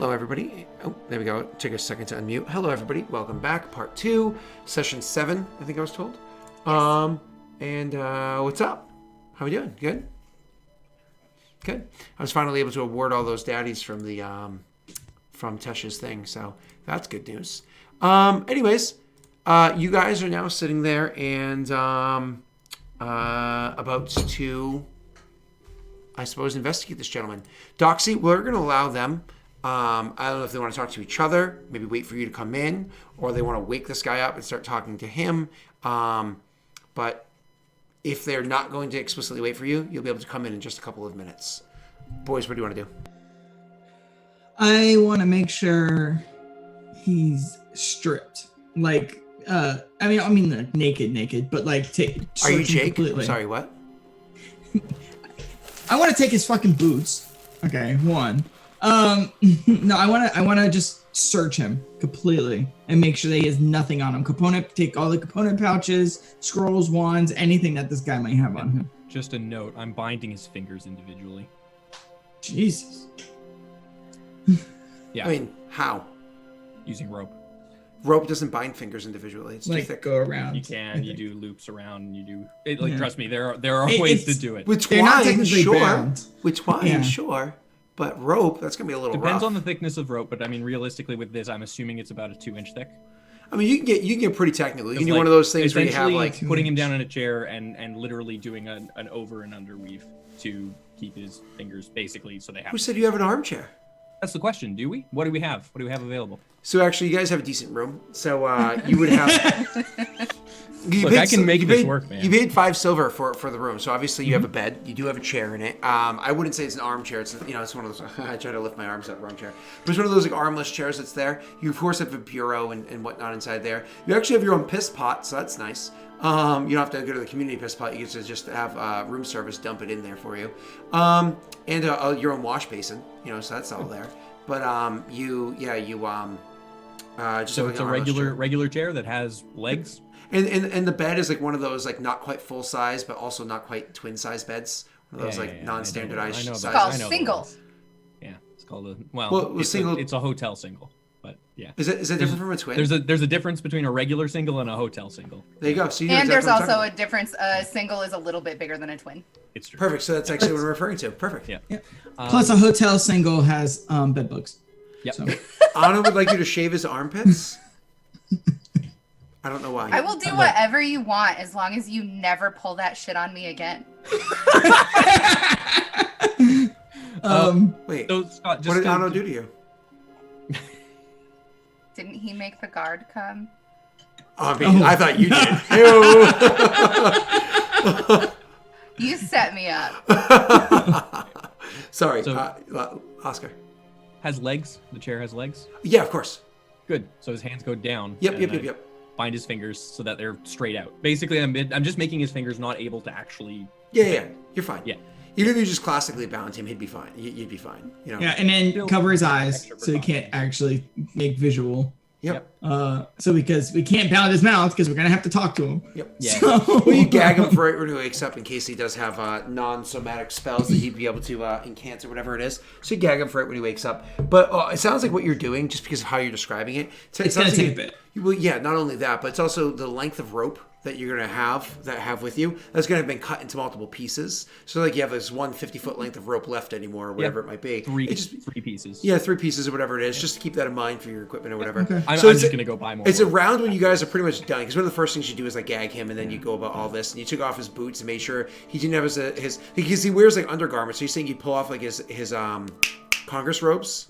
Hello, everybody. Oh, there we go. Take a second to unmute. Hello, everybody. Welcome back. Part 2, Session 7, I think I was told. Yes. What's up? How we doing? Good? Good. I was finally able to award all those daddies from the from Tesh's thing, so that's good news. Anyways, you guys are now sitting there and about to, I suppose, investigate this gentleman. Doxy, we're going to allow them. I don't know if they want to talk to each other, maybe wait for you to come in, or they want to wake this guy up and start talking to him. But if they're not going to explicitly wait for you, you'll be able to come in just a couple of minutes. Boys, what do you want to do? I want to make sure he's stripped. Like, I mean, naked, but like, Are you Jake? I'm sorry, what? I want to take his fucking boots. Okay, one. No, I want to just search him completely and make sure that he has nothing on him. Take all the component pouches, scrolls, wands, anything that this guy might have on him. Just a note, I'm binding his fingers individually. Jesus. Yeah. I mean, how? Using rope. Rope doesn't bind fingers individually. It's like too thick. Go around. You can. You do loops around. You do. Trust me, there are ways to do it. With twine, sure. But rope, that's going to be a little Depends rough. on the thickness of rope, but I mean, realistically with this, I'm assuming it's about a 2-inch thick. I mean, you can get pretty technical. You can do one of those things where you have like putting him down in a chair and literally doing an over and under weave to keep his fingers basically so they have. Who said you have an armchair? That's the question. Do we? What do we have? What do we have available? So actually, you guys have a decent room. So you would have. Look, I can make this work, man. You paid 5 silver for the room, so obviously you have a bed. You do have a chair in it. I wouldn't say it's an armchair. It's it's one of those. I try to lift my arms up, wrong chair. But it's one of those like armless chairs that's there. You of course have a bureau and whatnot inside there. You actually have your own piss pot, so that's nice. You don't have to go to the community piss pot. You get to just have room service dump it in there for you. And your own wash basin. So that's all there. But just so it's a regular chair that has legs. And the bed is like one of those like not quite full size, but also not quite twin size beds. One of those non-standardized sizes. It's called single. Yeah, it's called single. It's a hotel single, but yeah. Is it different from a twin? There's a difference between a regular single and a hotel single. There you go. So there's also a difference. A single is a little bit bigger than a twin. It's true. Perfect. So that's actually what I'm referring to. Perfect. Yeah. Plus, a hotel single has bed bugs. Yeah. So. Anna would like you to shave his armpits. I don't know why. I will do whatever you want as long as you never pull that shit on me again. Wait. So, Scott, what did Anna do to you? Didn't he make the guard come? I thought you did. You set me up. Sorry, Oscar. Has legs? The chair has legs? Yeah, of course. Good. So his hands go down. Yep. Bind his fingers so that they're straight out. Basically, I'm just making his fingers not able to actually. Yeah. You're fine. Yeah. Even if you just classically bound him, he'd be fine. You'd be fine. Yeah, and then cover his eyes so he can't actually make visual. Yep. So because we can't pound his mouth because we're gonna have to talk to him. Yep. Yeah. Well, you gag him for right when he wakes up in case he does have non-somatic spells that he'd be able to incant or whatever it is. So you gag him for right when he wakes up. But it sounds like what you're doing, just because of how you're describing it, it's gonna take a bit. Well, yeah. Not only that, but it's also the length of rope that you're gonna have with you. That's gonna have been cut into multiple pieces. So like you have this 150-foot length of rope left anymore, or whatever it might be. Three pieces. Yeah, 3 pieces or whatever it is. Just to keep that in mind for your equipment or whatever. Okay. I'm just gonna go buy more. It's around when you guys are pretty much done, because one of the first things you do is like gag him, and then you go about all this, and you took off his boots and made sure he didn't have his because he wears like undergarments. So you're saying you pull off like his Congress robes?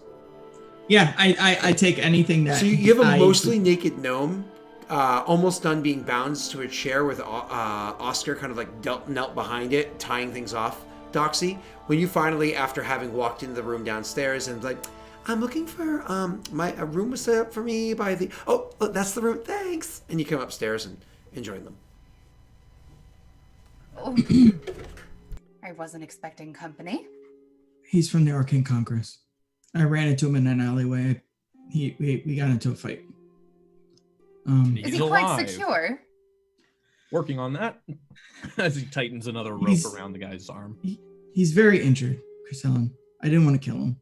Yeah, I take anything that. So you have a mostly naked gnome. Almost done being bound to a chair with Oscar kind of like knelt behind it, tying things off. Doxy, when you finally, after having walked into the room downstairs and like, I'm looking for a room was set up for me by the look, that's the room, thanks, and you come upstairs and join them. Oh. I wasn't expecting company. He's from the Arcane Congress. I ran into him in an alleyway. We got into a fight. Is he quite secure? Working on that as he tightens another rope around the guy's arm. He's very injured, Chris Ellen. I didn't want to kill him.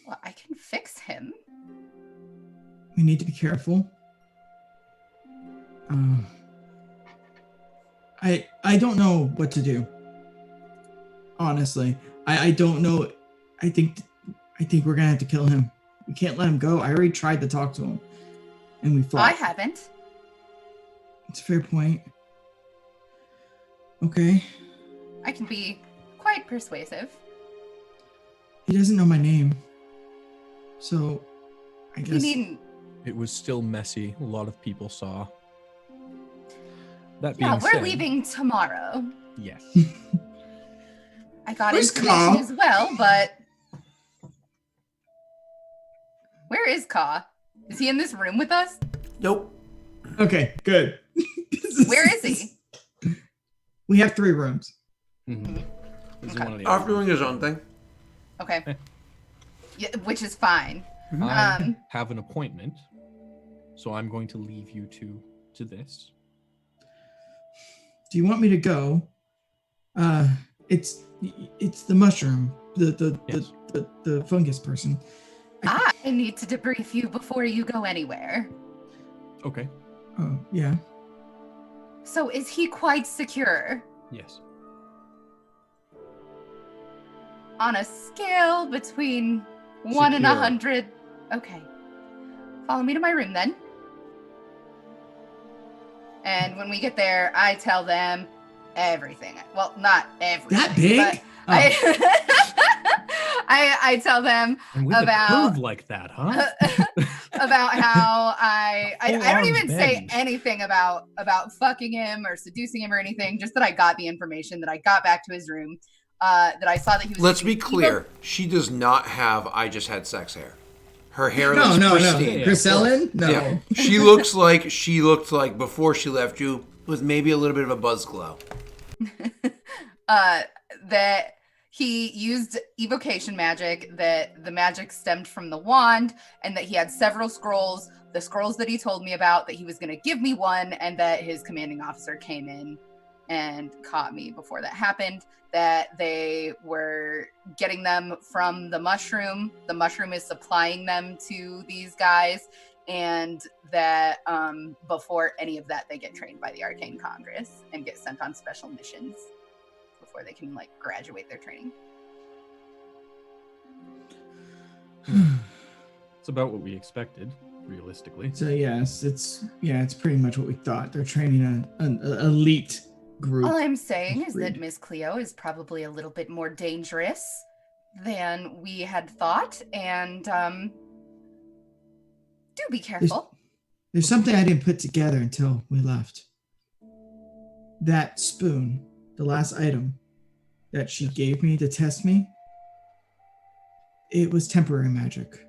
Well, I can fix him. We need to be careful. I don't know what to do. Honestly, I don't know. I think we're gonna have to kill him. We can't let him go. I already tried to talk to him, and we fought. I haven't. It's a fair point. Okay. I can be quite persuasive. He doesn't know my name, so I You guess. needn't. It was still messy. A lot of people saw. That being Yeah, we're said, leaving tomorrow. yes. I got Where's information Ka? as well, but where is Ka? Is he in this room with us? Nope. Okay, good. Where is he? We have 3 rooms. Mhm. This is Okay. one of the Off other doing his own thing. Okay. Yeah, which is fine. I have an appointment, so I'm going to leave you to this. Do you want me to go? It's the mushroom, Yes. the fungus person. I need to debrief you before you go anywhere. Okay. Oh yeah. So is he quite secure? Yes. On a scale between 1 and Secure. 100. Okay. Follow me to my room then. And when we get there, I tell them everything. Well, not everything. That big? But I tell them And with about- a curve like that, huh? about how I Full don't arms even say bend. anything about fucking him or seducing him or anything. Just that I got the information, that I got back to his room, that I saw that he was. Let's be using clear. She does not have I just had sex hair. Her hair No, looks no, pristine. no. Griselin? No. Yeah. She looks like she looked like before she left you with maybe a little bit of a buzz glow. That he used evocation magic, that the magic stemmed from the wand, and that he had several scrolls, the scrolls that he told me about, that he was going to give me one, and that his commanding officer came in and caught me before that happened, that they were getting them from the mushroom. The mushroom is supplying them to these guys, and that before any of that, they get trained by the Arcane Congress and get sent on special missions before they can graduate their training. It's about what we expected, realistically. So yes, it's pretty much what we thought. They're training an elite group. All I'm saying is that Agreed. Miss Cleo is probably a little bit more dangerous than we had thought, and do be careful. There's something I didn't put together until we left. That spoon, the last item that she gave me to test me, it was temporary magic.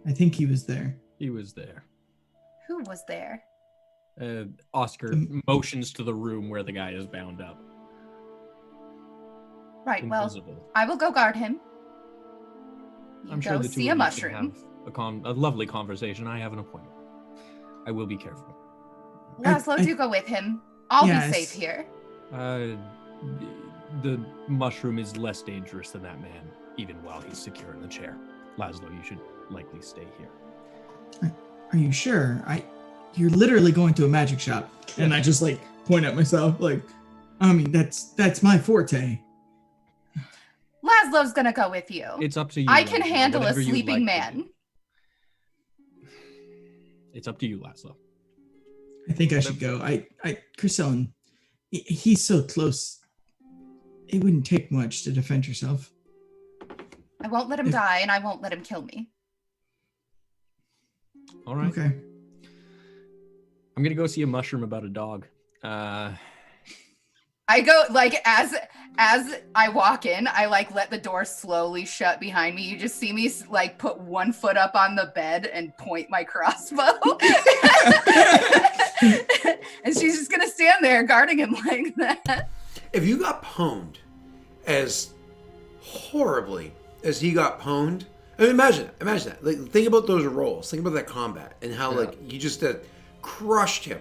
I think he was there. He was there. Who was there? Oscar motions to the room where the guy is bound up. Right, well, Invisible. I will go guard him. You I'm go sure the see two a of you mushroom. can have a lovely conversation. I have an appointment. I will be careful. Laszlo, do go with him. I'll Yes. be safe here. The mushroom is less dangerous than that man, even while he's secure in the chair. Laszlo, you should likely stay here. Are you sure? You're literally going to a magic shop, and I just point at myself I mean that's my forte. Laszlo's gonna go with you. It's up to you. I can Laszlo, handle a whatever you'd sleeping like to man. do. It's up to you, Laszlo. I think I should go. Griselin, he's so close. It wouldn't take much to defend yourself. I won't let him die, and I won't let him kill me. All right. Okay. I'm gonna go see a mushroom about a dog. I go as I walk in, I let the door slowly shut behind me. You just see me put one foot up on the bed and point my crossbow. And she's just gonna stand there guarding him like that. If you got pwned as horribly as he got pwned, I mean, imagine that. Think about those rolls. Think about that combat and how you just crushed him.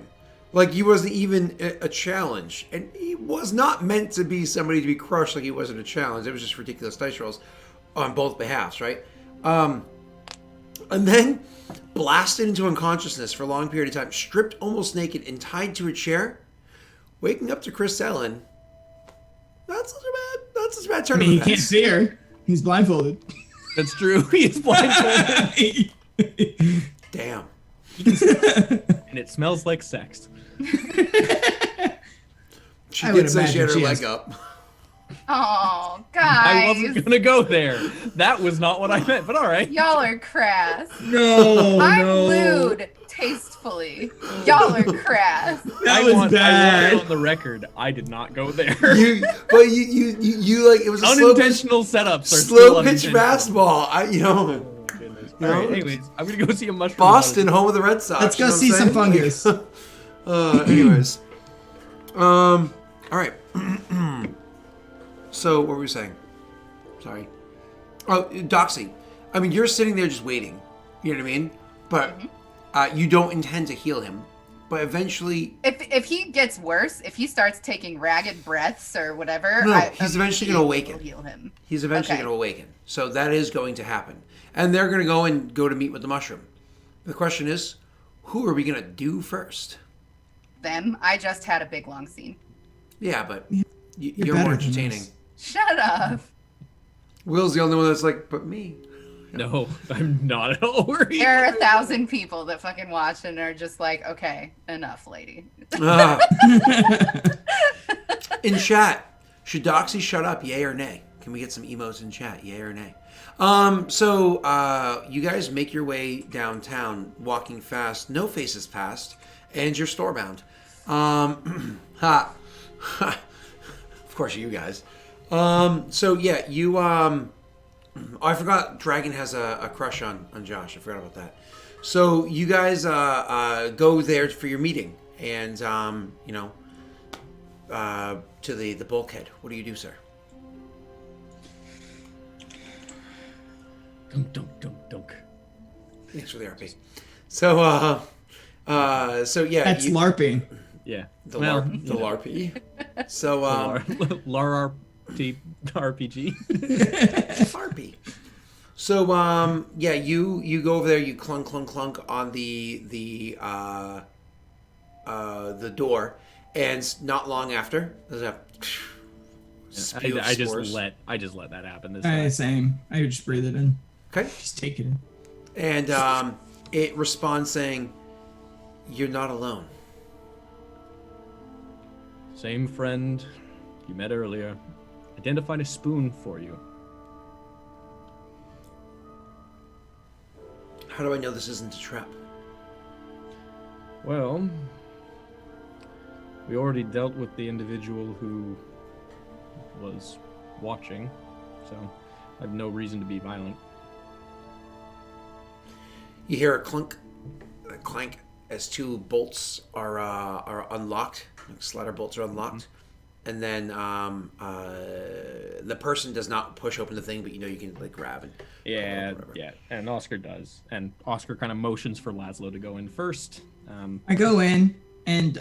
He wasn't even a challenge, and he was not meant to be somebody to be crushed. He wasn't a challenge. It was just ridiculous dice rolls on both behalves, right? and then blasted into unconsciousness for a long period of time, stripped almost naked and tied to a chair, waking up to Chris Ellen. That's such a bad turn I of mean, he can't events. see her. He's blindfolded. That's true. He's blindfolded. Damn. And it smells like sex. She I would did say she had imagine her she leg has- up. Oh, I guys. wasn't gonna go there. That was not what I meant, but all right. Y'all are crass. No, I'm no. lewd tastefully. Y'all are crass. That I was want bad. it on the record. I did not go there. You like it was a Unintentional setups are slow still pitch unintentional. fastball. Oh, goodness. You All know, right, anyways, I'm gonna go see a mushroom. Boston, home of the Red Sox. Let's go you know what see I'm some saying? fungus. Anyways, all right. So what were we saying? Sorry. Oh, Doxy. I mean, you're sitting there just waiting. You know what I mean? But you don't intend to heal him. But eventually, If he gets worse, if he starts taking ragged breaths or whatever, No, he's eventually gonna awaken. will heal him. he's eventually Okay. going to awaken. So that is going to happen. And they're going to go to meet with the mushroom. The question is, who are we going to do first? Them. I just had a big long scene. Yeah, but you're better more than entertaining. this. Shut up. Will's the only one that's like, but me. No, I'm not at all worried. There are 1,000 people that fucking watch and are just like, okay, enough, lady. Ah. In chat, should Doxy shut up, yay or nay? Can we get some emotes in chat, yay or nay? So you guys make your way downtown, walking fast, no faces past, and you're storebound. Ha. Of course, you guys. So yeah, you oh, I forgot Dragon has a crush on Josh. I forgot about that. So you guys go there for your meeting, and to the bulkhead. What do you do, sir? Dunk, dunk, dunk, dunk. Thanks for the RP. So so yeah, That's you, LARPing. Yeah. the Well, LARP, the LARP. So LAR RPG. LARP. So yeah, you go over there, you clunk clunk clunk on the door, and not long after there's a spew of I just spores. let that happen this time. Same. I would just breathe it in. Okay, Just take it in. and it responds saying, "You're not alone." Same friend you met earlier. Identified a spoon for you. How do I know this isn't a trap? Well, we already dealt with the individual who was watching, so I have no reason to be violent. You hear a clunk, a clank, as two bolts are unlocked. Like slider bolts are unlocked, and then the person does not push open the thing, but you can like grab and Yeah, whatever. yeah, and Oscar does. And Oscar kind of motions for Laszlo to go in first. I go in, and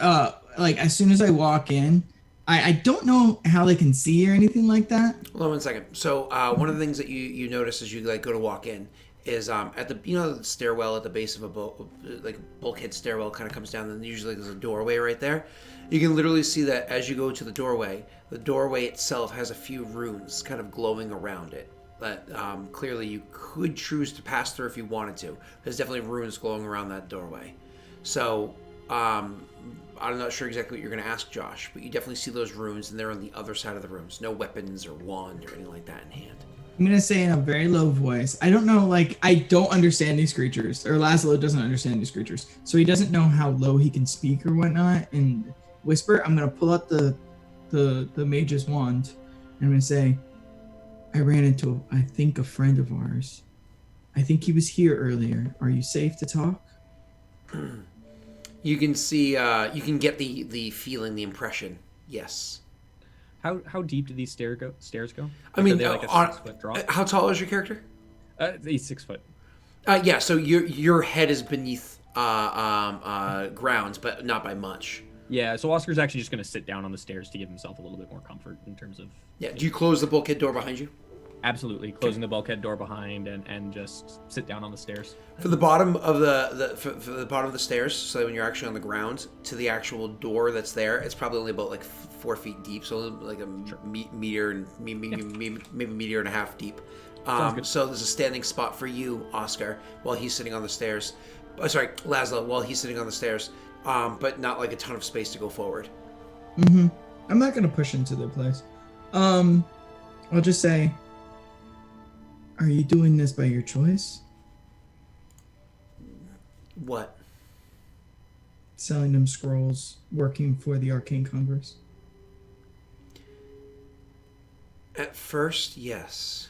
like as soon as I walk in, I don't know how they can see or anything like that. Hold on one second. So one of the things that you notice as you like go to walk in is at the the stairwell at the base of a bulkhead stairwell kind of comes down, and usually there's a doorway right there. You can literally see that as you go to the doorway itself has a few runes kind of glowing around it that clearly you could choose to pass through if you wanted to. There's definitely runes glowing around that doorway. So I'm not sure exactly what you're going to ask Josh, but you definitely see those runes, and they're on the other side of the rooms. No weapons or wand or anything like that in hand. I'm gonna say in a very low voice. I don't know, like I don't understand these creatures, or Laszlo doesn't understand these creatures, so he doesn't know how low he can speak or whatnot. And whisper. I'm gonna pull out the mage's wand, and I'm gonna say, I ran into I think a friend of ours. I think he was here earlier. Are you safe to talk? You can see, you can get the feeling, the impression. Yes. How deep do these stairs go? I mean, are they like a 6-foot drop? how tall is your character? He's 6 foot. Yeah. So your head is beneath ground, but not by much. Yeah, so Oscar's actually just going to sit down on the stairs to give himself a little bit more comfort in terms of... Yeah. Do you close the bulkhead door behind you? Absolutely. Closing the bulkhead door behind and just sit down on the stairs. For the bottom of for the bottom of the stairs, so that when you're actually on the ground, to the actual door that's there, it's probably only about like 4 feet deep, so like a meter and maybe a meter and a half deep. So there's a standing spot for you, Oscar, while he's sitting on the stairs. Sorry, Laszlo, while he's sitting on the stairs, but not like a ton of space to go forward. Mm-hmm. I'm not gonna push into the place. I'll just say, are you doing this by your choice? What? Selling them scrolls, working for the Arcane Congress? At first, yes.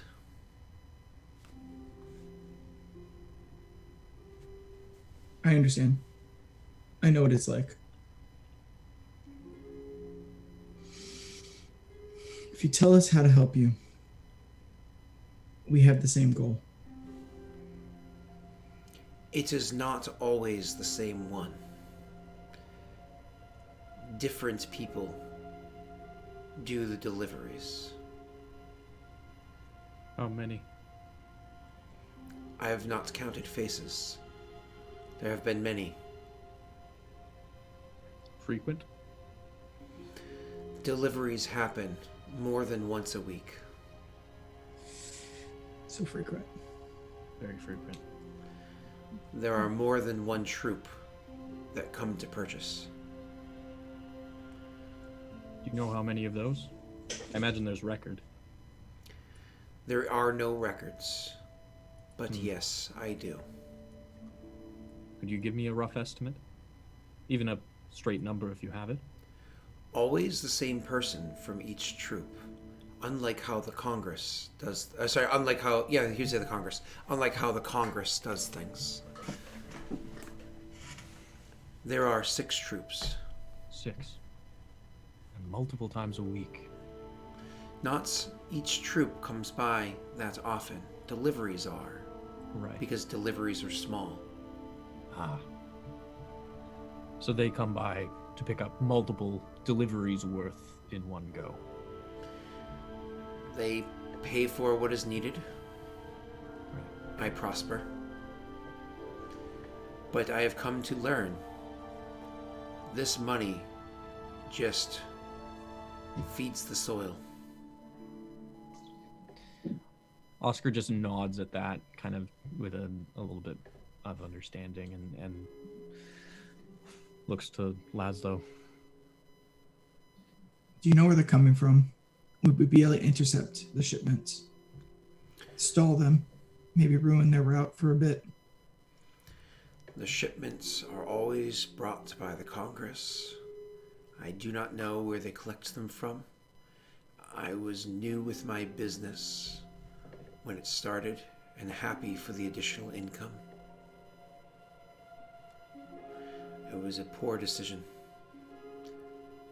I understand. I know what it's like. If you tell us how to help you, we have the same goal. It is not always the same one. Different people do the deliveries. How many? I have not counted faces. There have been many. Frequent? Deliveries happen more than once a week. So frequent. Very frequent. There are more than one troop that come to purchase. Do you know how many of those? I imagine there's record. There are no records, but yes, I do. Could you give me a rough estimate? Even a straight number if you have it? Always the same person from each troop. Unlike how the Congress does... unlike how... Yeah, here's the Congress. Unlike how the Congress does things. There are 6 troops. 6. And multiple times a week. Not each troop comes by that often. Deliveries are. Right. Because deliveries are small. Ah. So they come by to pick up multiple deliveries worth in one go. They pay for what is needed. Right. I prosper. But I have come to learn this money just feeds the soil. Oscar just nods at that, kind of with a little bit of understanding, and looks to Laszlo. Do you know where they're coming from? Would we be able to intercept the shipments? Stall them? Maybe ruin their route for a bit? The shipments are always brought by the Congress. I do not know where they collect them from. I was new with my business when it started and happy for the additional income. It was a poor decision.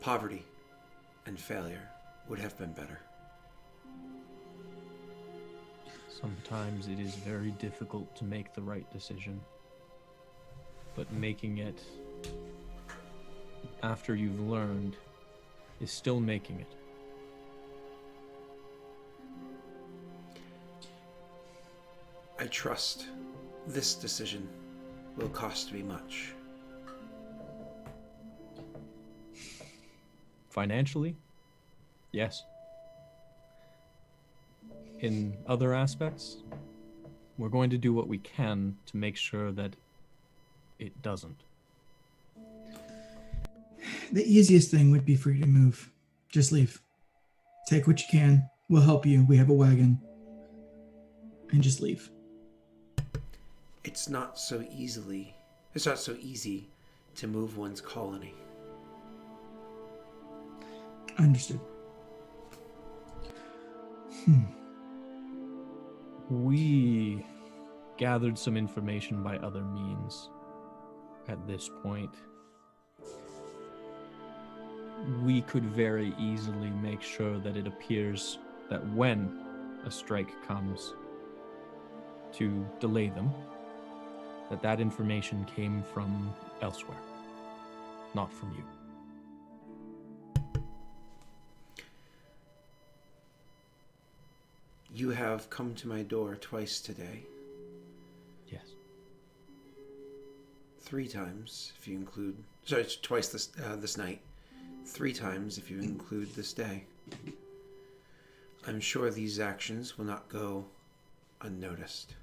Poverty and failure would have been better. Sometimes it is very difficult to make the right decision, but making it after you've learned is still making it. I trust this decision will cost me much. Financially, yes. In other aspects, we're going to do what we can to make sure that it doesn't. The easiest thing would be for you to move. Just leave. Take what you can. We'll help you. We have a wagon. And just leave. It's not so easy to move one's colony. Understood. We gathered some information by other means. At this point, we could very easily make sure that it appears that when a strike comes to delay them, that information came from elsewhere, not from you. You have come to my door twice today. Yes. 3 times, if you include... Sorry, it's twice this night. 3 times, if you include this day. I'm sure these actions will not go unnoticed.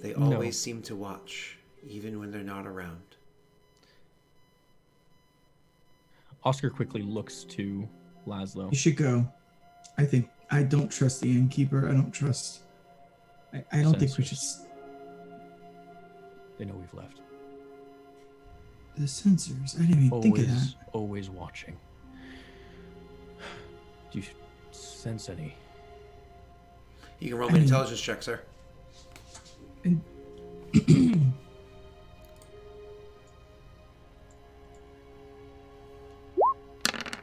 They always seem to watch, even when they're not around. Oscar quickly looks to Laszlo. You should go. I don't trust the innkeeper. I don't trust. I don't think we should. They know we've left. The sensors. I didn't even think of that. Always watching. Do you sense any? You can roll me an intelligence check, sir. And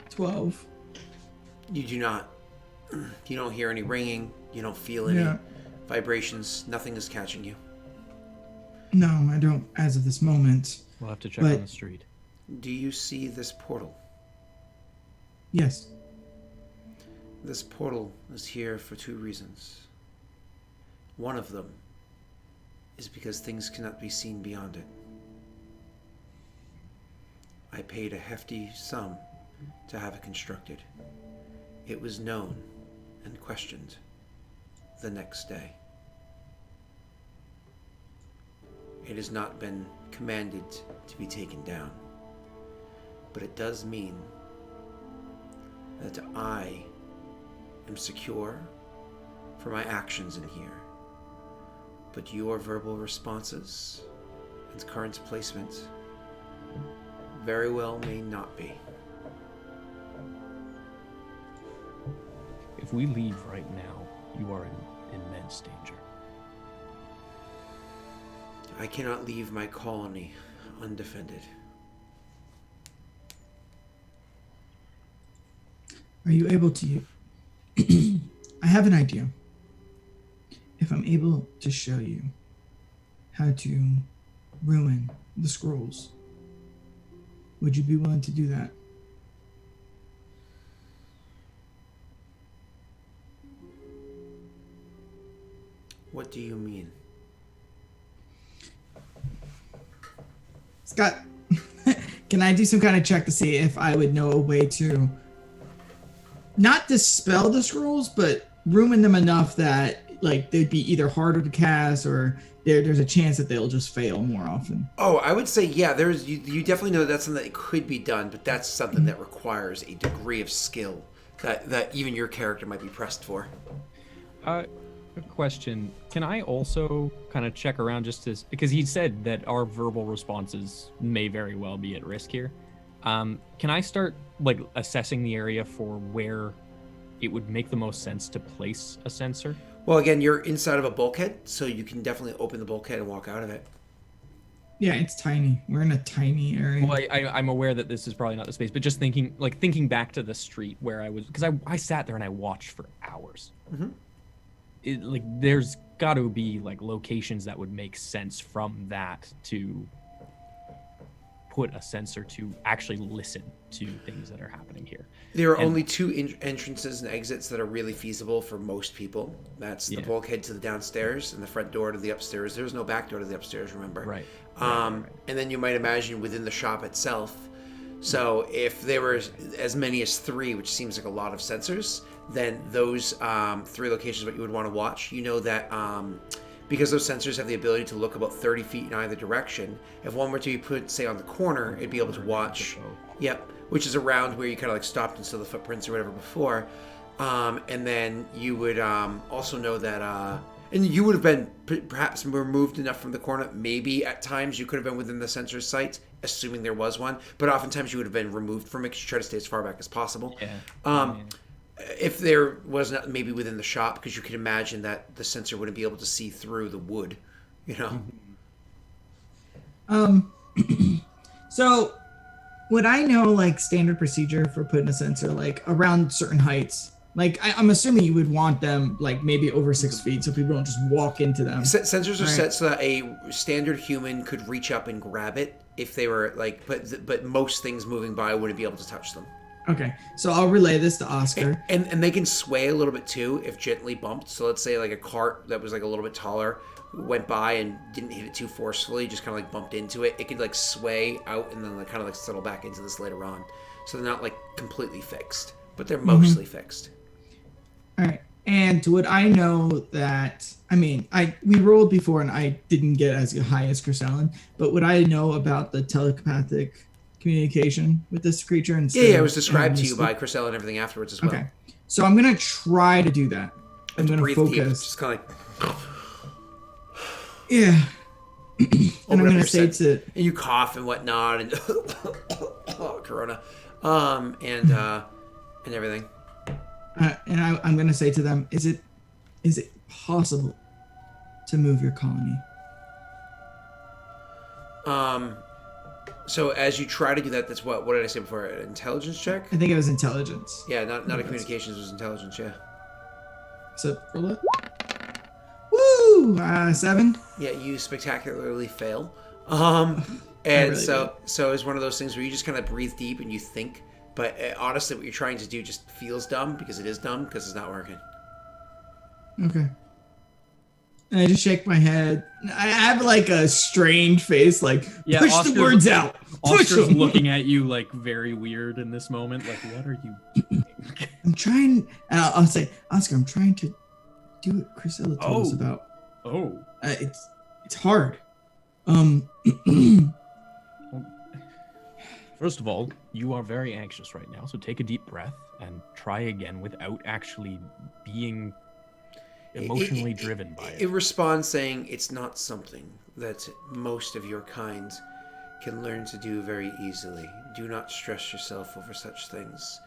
12. You do not. You don't hear any ringing. You don't feel any vibrations. Nothing is catching you. No, I don't as of this moment. We'll have to check on the street. Do you see this portal? Yes. This portal is here for 2 reasons. One of them is because things cannot be seen beyond it. I paid a hefty sum to have it constructed. It was known and questioned the next day. It has not been commanded to be taken down, but it does mean that I am secure for my actions in here, but your verbal responses and current placement very well may not be. If we leave right now, you are in immense danger. I cannot leave my colony undefended. Are you able to? I have an idea. If I'm able to show you how to ruin the scrolls, would you be willing to do that? What do you mean? Scott, can I do some kind of check to see if I would know a way to not dispel the scrolls, but ruin them enough that like they'd be either harder to cast or there's a chance that they'll just fail more often? Oh, I would say, yeah, you definitely know that's something that could be done, but that's something that requires a degree of skill that even your character might be pressed for. A question. Can I also kind of check around because he said that our verbal responses may very well be at risk here. Can I start like assessing the area for where it would make the most sense to place a sensor? Well, again, you're inside of a bulkhead, so you can definitely open the bulkhead and walk out of it. Yeah, it's tiny. We're in a tiny area. Well, I'm aware that this is probably not the space, but just thinking back to the street where I was, because I sat there and I watched for hours. Mm-hmm. There's got to be like locations that would make sense from that to put a sensor to actually listen to things that are happening here. There are only 2 entrances and exits that are really feasible for most people. That's the bulkhead to the downstairs and the front door to the upstairs. There's no back door to the upstairs, remember? Right. And then you might imagine within the shop itself. So if there were as many as 3, which seems like a lot of sensors, then those 3 locations what you would want to watch. You know that because those sensors have the ability to look about 30 feet in either direction, if one were to be put, say, on the corner, it'd be able to watch. Yep, which is around where you kind of like stopped and saw the footprints or whatever before. And then you would also know that, and you would have been perhaps removed enough from the corner. Maybe at times you could have been within the sensor's sight, assuming there was one. But oftentimes you would have been removed from it because you try to stay as far back as possible. Yeah. If there was not maybe within the shop, because you could imagine that the sensor wouldn't be able to see through the wood, you know? So would I know like standard procedure for putting a sensor like around certain heights? Like I'm assuming you would want them like maybe over 6 feet so people don't just walk into them. Sensors are set so that a standard human could reach up and grab it if they were like, but most things moving by wouldn't be able to touch them. Okay, so I'll relay this to Oscar. And they can sway a little bit too if gently bumped. So let's say like a cart that was like a little bit taller went by and didn't hit it too forcefully, just kind of like bumped into it. It could like sway out and then like kind of like settle back into this later on. So they're not like completely fixed, but they're mostly fixed. All right. And would I know that? I mean, we rolled before and I didn't get as high as Chrysalin, but would I know about the telepathic communication with this creature? Yeah, it was described to you by Chriselle and everything afterwards as well. Okay, so I'm gonna try to do that. I'm gonna focus. Deep, just kind of like. Yeah. And I'm gonna say to. And you cough and whatnot, and Corona, and everything. And I'm gonna say to them, is it possible to move your colony? So as you try to do that, that's what did I say before? An intelligence check? I think it was intelligence. Yeah, not a communications, it was intelligence, yeah. So roll it. Woo! 7. Yeah, you spectacularly fail. And really so it's one of those things where you just kind of breathe deep and you think, but honestly what you're trying to do just feels dumb because it is dumb because it's not working. Okay. And I just shake my head. I have like a strained face, like push the words out. Oscar's looking at you like very weird in this moment. Like, what are you doing? I'm trying, and I'll say, Oscar, I'm trying to do what Chrisella told us about. Oh. It's hard. First of all, you are very anxious right now, so take a deep breath and try again without actually being emotionally driven by it. It responds saying it's not something that most of your kind can learn to do very easily. Do not stress yourself over such things.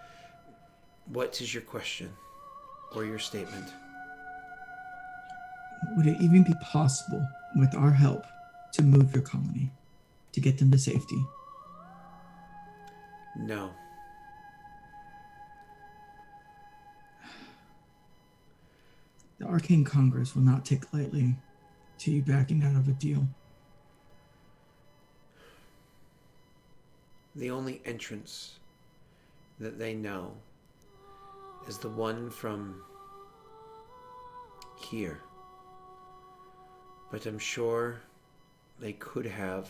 What is your question or your statement? Would it even be possible, with our help, to move your colony, to get them to safety? No. The Arcane Congress will not take lightly to you backing out of a deal. The only entrance that they know is the one from here. But I'm sure they could have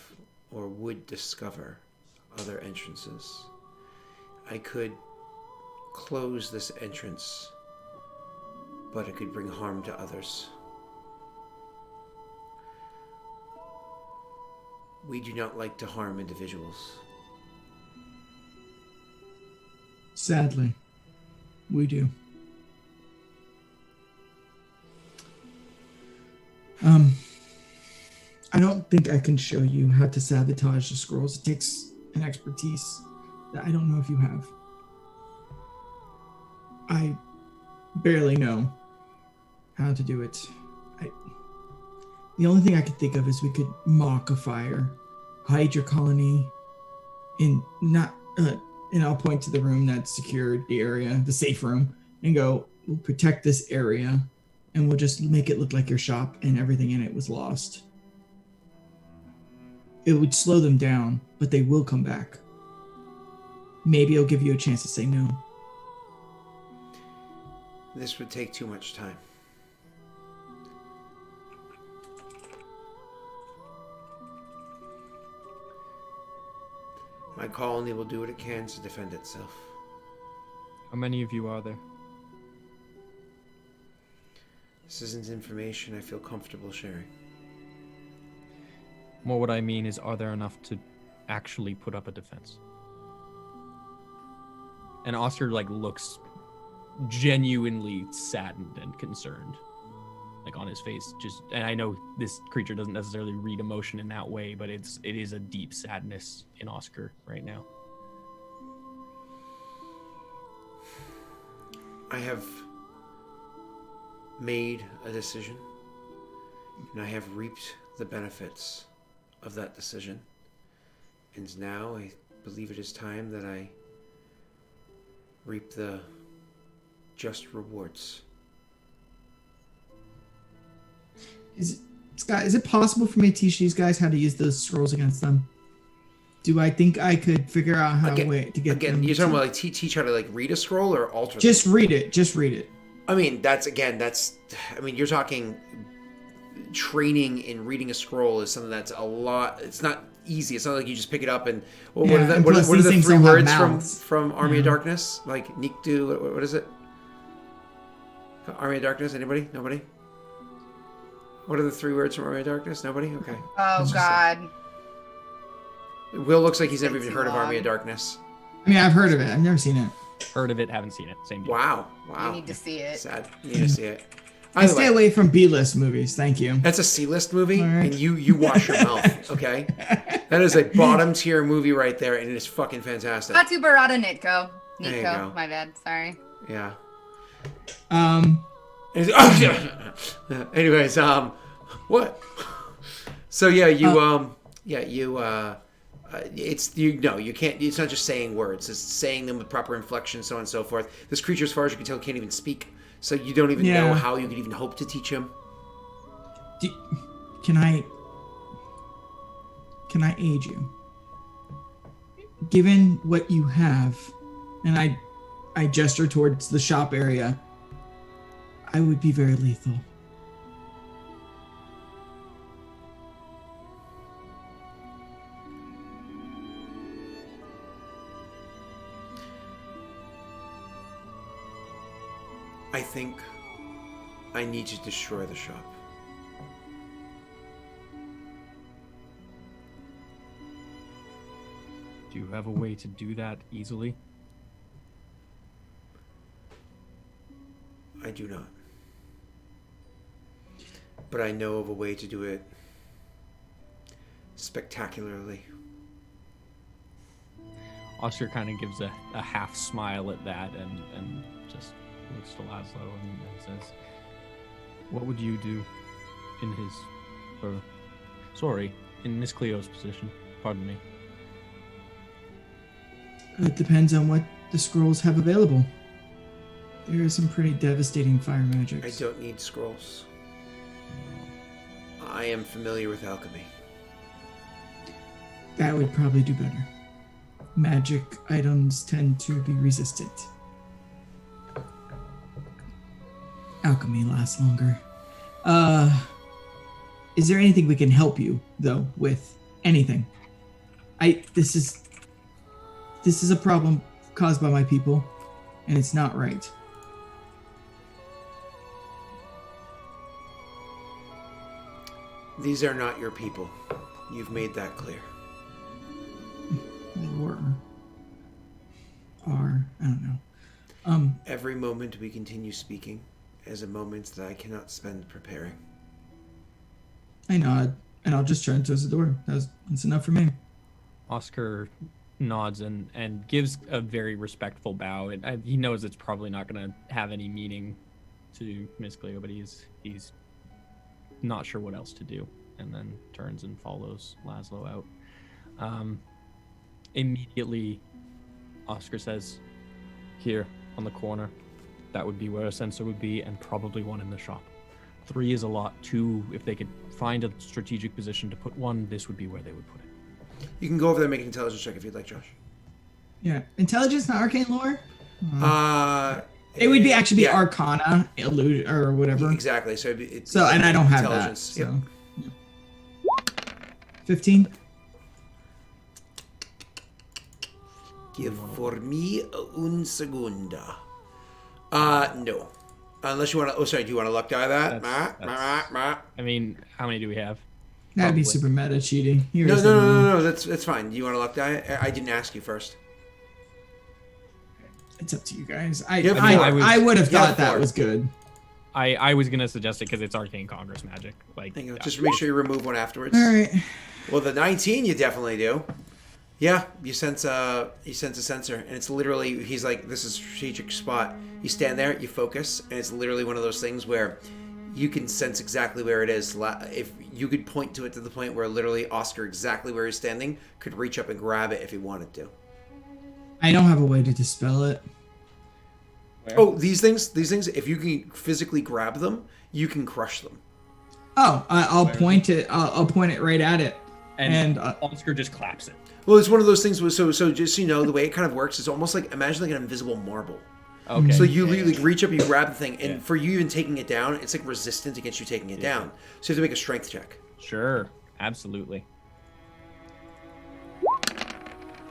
or would discover other entrances. I could close this entrance, but it could bring harm to others. We do not like to harm individuals. Sadly, we do. I don't think I can show you how to sabotage the scrolls. It takes an expertise that I don't know if you have. I barely know how to do it. The only thing I could think of is we could mock a fire, hide your colony in and I'll point to the room that's secured, the area, the safe room, and go, we'll protect this area, and we'll just make it look like your shop and everything in it was lost. It would slow them down, but they will come back. Maybe it'll give you a chance to say no. This would take too much time. My colony will do what it can to defend itself. How many of you are there? This isn't information I feel comfortable sharing. More what I mean is, are there enough to actually put up a defense? And Oscar looks genuinely saddened and concerned, on his face. And I know this creature doesn't necessarily read emotion in that way, but it is a deep sadness in Oscar right now. I have made a decision, and I have reaped the benefits of that decision. And now I believe it is time that I reap the just rewards. Scott, is it possible for me to teach these guys how to use those scrolls against them? Do I think I could figure out how Again, to get again, them you're talking to- about like teach how to like read a scroll or alter. Just read it. Just read it. I mean, you're talking training in reading a scroll is something that's a lot. It's not easy. It's not like you just pick it up and what Yeah, are the, and what, plus what are these the things three don't have words mouths. from Army of Darkness? Like Nikdu, what is it? Army of Darkness, anybody? Nobody? What are the 3 words from Army of Darkness? Nobody? Okay. Oh God. Will looks like he's never It's even heard of Army of long. Darkness. I mean, I've heard of it. I've never seen it. Heard of it, haven't seen it. Same deal. Wow. You need to see it. Sad. You need to see it. I Either stay way, away from B-list movies. Thank you. that's a C-list movie, All right. and you wash your mouth, okay? That is a bottom tier movie right there, and it is fucking fantastic. Batu Barada Nitko. There you go. Nitko, my bad. Sorry. Yeah. Um, Anyways, what? So yeah, you can't. It's not just saying words. It's saying them with proper inflection, so on and so forth. This creature, as far as you can tell, can't even speak. So you don't even know how you could even hope to teach him. can I aid you? Given what you have, and I gesture towards the shop area, I would be very lethal. I think I need to destroy the shop. Do you have a way to do that easily? I do not. But I know of a way to do it spectacularly. Oscar kind of gives a half smile at that and just looks to Laszlo and says, "What would you do in Miss Cleo's position? Pardon me." It depends on what the scrolls have available. There is some pretty devastating fire magic. I don't need scrolls. I am familiar with alchemy. That would probably do better. Magic items tend to be resistant. Alchemy lasts longer. Is there anything we can help you though with? Anything? This is a problem caused by my people, and it's not right. These are not your people. You've made that clear. They were. Are. I don't know. Every moment we continue speaking is a moment that I cannot spend preparing. I nod, and I'll just turn towards the door. That's enough for me. Oscar nods and gives a very respectful bow. He knows it's probably not going to have any meaning to Miss Cleo, but he's not sure what else to do, and then turns and follows Laszlo out. Immediately, Oscar says, "Here on the corner, that would be where a sensor would be, and probably one in the shop. 3 is a lot. 2, if they could find a strategic position to put one, this would be where they would put it." You can go over there and make an intelligence check if you'd like, Josh. Yeah. Intelligence, not arcane lore? It would be yeah, Arcana, Elude, or whatever. Exactly. So, it's And I don't have that. intelligence. So. 15? Give for me un segunda. No. Unless you want to. Oh, sorry. Do you want to luck die that? I mean, how many do we have? That'd be Probably. super meta cheating. No. That's fine. Do you want to luck die? I didn't ask you first. It's up to you guys. You have I would have you have thought that 4. was good. I was gonna suggest it because it's Arcane Congress magic. Like, Hang on, just make sure you remove one afterwards. All right. Well, the 19 you definitely do. Yeah, you sense a sensor, and it's literally, he's like, this is a strategic spot. You stand there, you focus, and it's literally one of those things where you can sense exactly where it is. If you could point to it to the point where literally Oscar, exactly where he's standing, could reach up and grab it if he wanted to. I don't have a way to dispel it. Where? Oh, these things, if you can physically grab them, you can crush them. Oh, I'll point it. I'll point it right at it. And Oscar just claps it. Well, it's one of those things. So just so you know, the way it kind of works is almost like imagine like an invisible marble. Okay. So you reach up, you grab the thing, and for you even taking it down, it's like resistant against you taking it down. So you have to make a strength check. Sure, absolutely.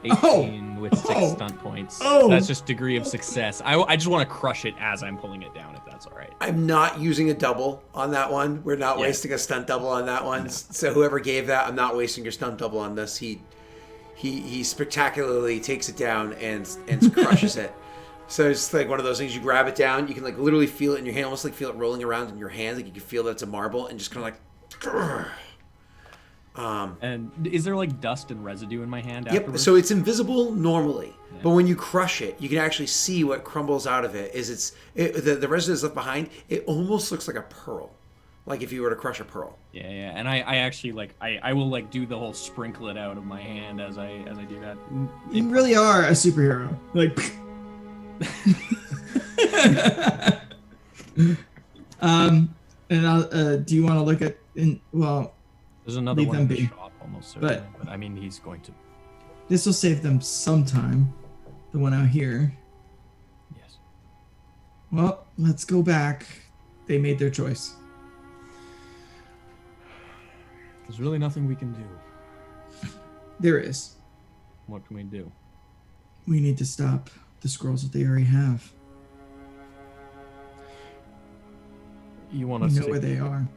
18 with 6 stunt points. That's just degree of success. I just want to crush it as I'm pulling it down, if that's all right. I'm not using a double on that one. We're not wasting a stunt double on that one. No. So whoever gave that, I'm not wasting your stunt double on this. He spectacularly takes it down and crushes it. So it's like one of those things. You grab it down, you can like literally feel it in your hand, almost like feel it rolling around in your hands. Like you can feel that it's a marble, and just kind of like. And is there like dust and residue in my hand afterwards? Yep. So it's invisible normally, but when you crush it, you can actually see what crumbles out of it. The residue that's left behind. It almost looks like a pearl, like if you were to crush a pearl. Yeah. And I actually like I will like do the whole sprinkle it out of my hand as I do that. You really are a superhero. Like. And I'll, do you want to look at there's another one in the shop almost certainly, but I mean he's going to. This will save them some time. The one out here. Yes. Well, let's go back. They made their choice. There's really nothing we can do. There is. What can we do? We need to stop the scrolls that they already have. You want us to know where they are?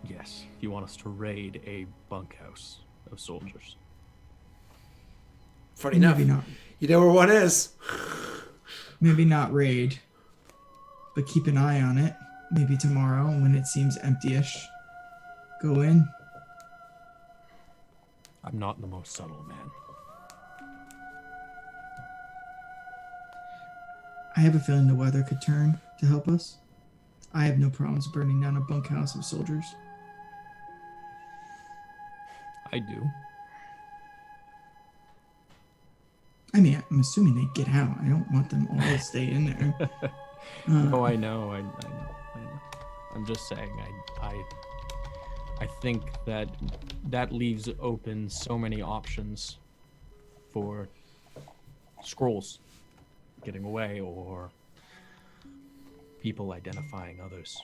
Yes. You want us to raid a bunkhouse of soldiers. Funny enough, you know where one is. Maybe not raid, but keep an eye on it. Maybe tomorrow, when it seems empty-ish, go in. I'm not the most subtle man. I have a feeling the weather could turn to help us. I have no problems burning down a bunkhouse of soldiers. I do. I mean, I'm assuming they get out. I don't want them all to stay in there. Oh, I know. I'm just saying. I think that leaves open so many options for scrolls getting away or people identifying others.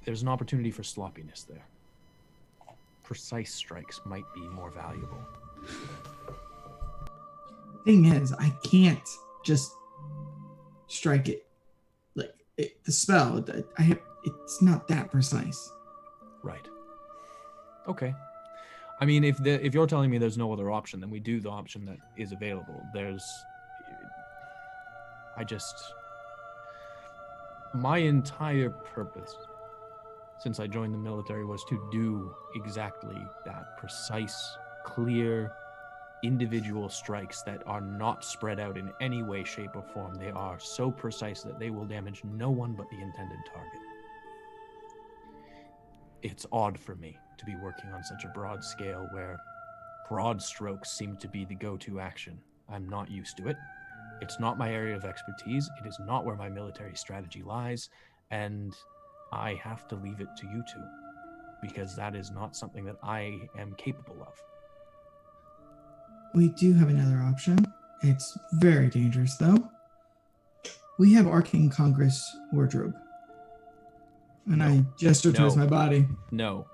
There's an opportunity for sloppiness there. Precise strikes might be more valuable. Thing is, I can't just strike it. Like the spell, it's not that precise. Right. Okay. I mean, if you're telling me there's no other option, then we do the option that is available. My entire purpose since I joined the military was to do exactly that. Precise, clear, individual strikes that are not spread out in any way, shape, or form. They are so precise that they will damage no one but the intended target. It's odd for me to be working on such a broad scale where broad strokes seem to be the go-to action. I'm not used to it. It's not my area of expertise. It is not where my military strategy lies, and I have to leave it to you two, because that is not something that I am capable of. We do have another option. It's very dangerous, though. We have Arcane Congress wardrobe. And I gesture towards my body. No.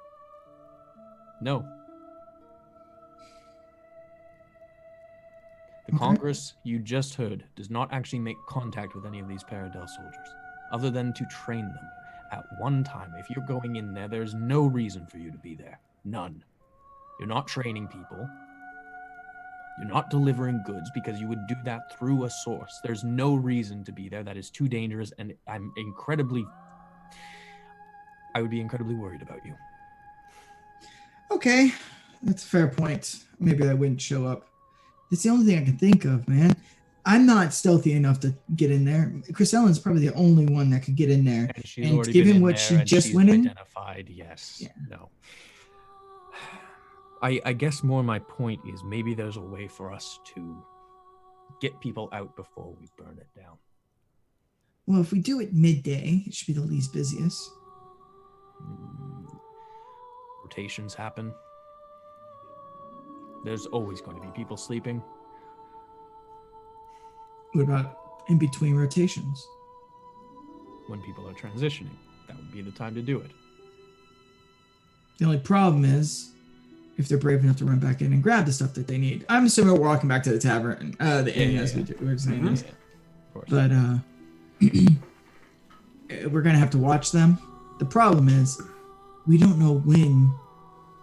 The Congress you just heard does not actually make contact with any of these Paradel soldiers, other than to train them. At one time, if you're going in there, there's no reason for you to be there. None. You're not training people. You're not delivering goods, because you would do that through a source. There's no reason to be there. That is too dangerous, and I would be incredibly worried about you. Okay, that's a fair point. Maybe I wouldn't show up. It's the only thing I can think of, man. I'm not stealthy enough to get in there. Chris Ellen's probably the only one that could get in there. And she's already been given in what there, she and just she's went in. Identified, yes. Yeah. No. I guess more my point is maybe there's a way for us to get people out before we burn it down. Well, if we do it midday, it should be the least busiest. Rotations happen. There's always going to be people sleeping. What about in between rotations? When people are transitioning, that would be the time to do it. The only problem is if they're brave enough to run back in and grab the stuff that they need. I'm assuming we're walking back to the tavern, the inn, as we were saying this. Yeah, of course. But we're gonna have to watch them. The problem is we don't know when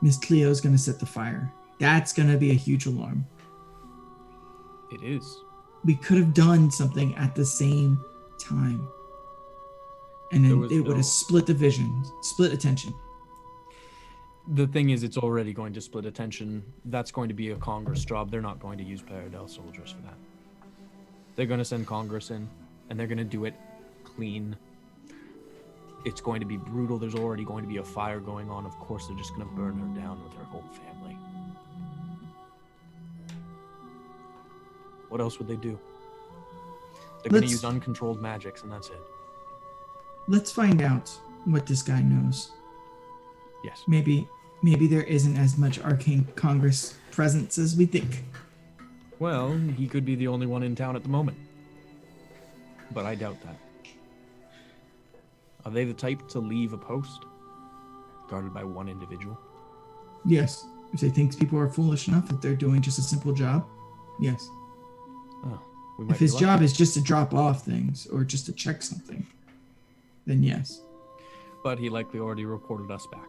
Miss Cleo's gonna set the fire. That's gonna be a huge alarm. It is. We could have done something at the same time, and then it would have split the vision, split attention. The thing is, it's already going to split attention. That's going to be a Congress job. They're not going to use Paradel soldiers for that. They're going to send Congress in, and they're going to do it clean. It's going to be brutal. There's already going to be a fire going on. Of course, they're just going to burn her down with her whole family. What else would they do? They're going to use uncontrolled magics, and that's it. Let's find out what this guy knows. Yes. Maybe there isn't as much arcane Congress presence as we think. Well, he could be the only one in town at the moment. But I doubt that. Are they the type to leave a post guarded by one individual? Yes. If they think people are foolish enough that they're doing just a simple job, yes. Oh, we might If his be lucky. job is just to drop off things or just to check something, then yes. But he likely already reported us back.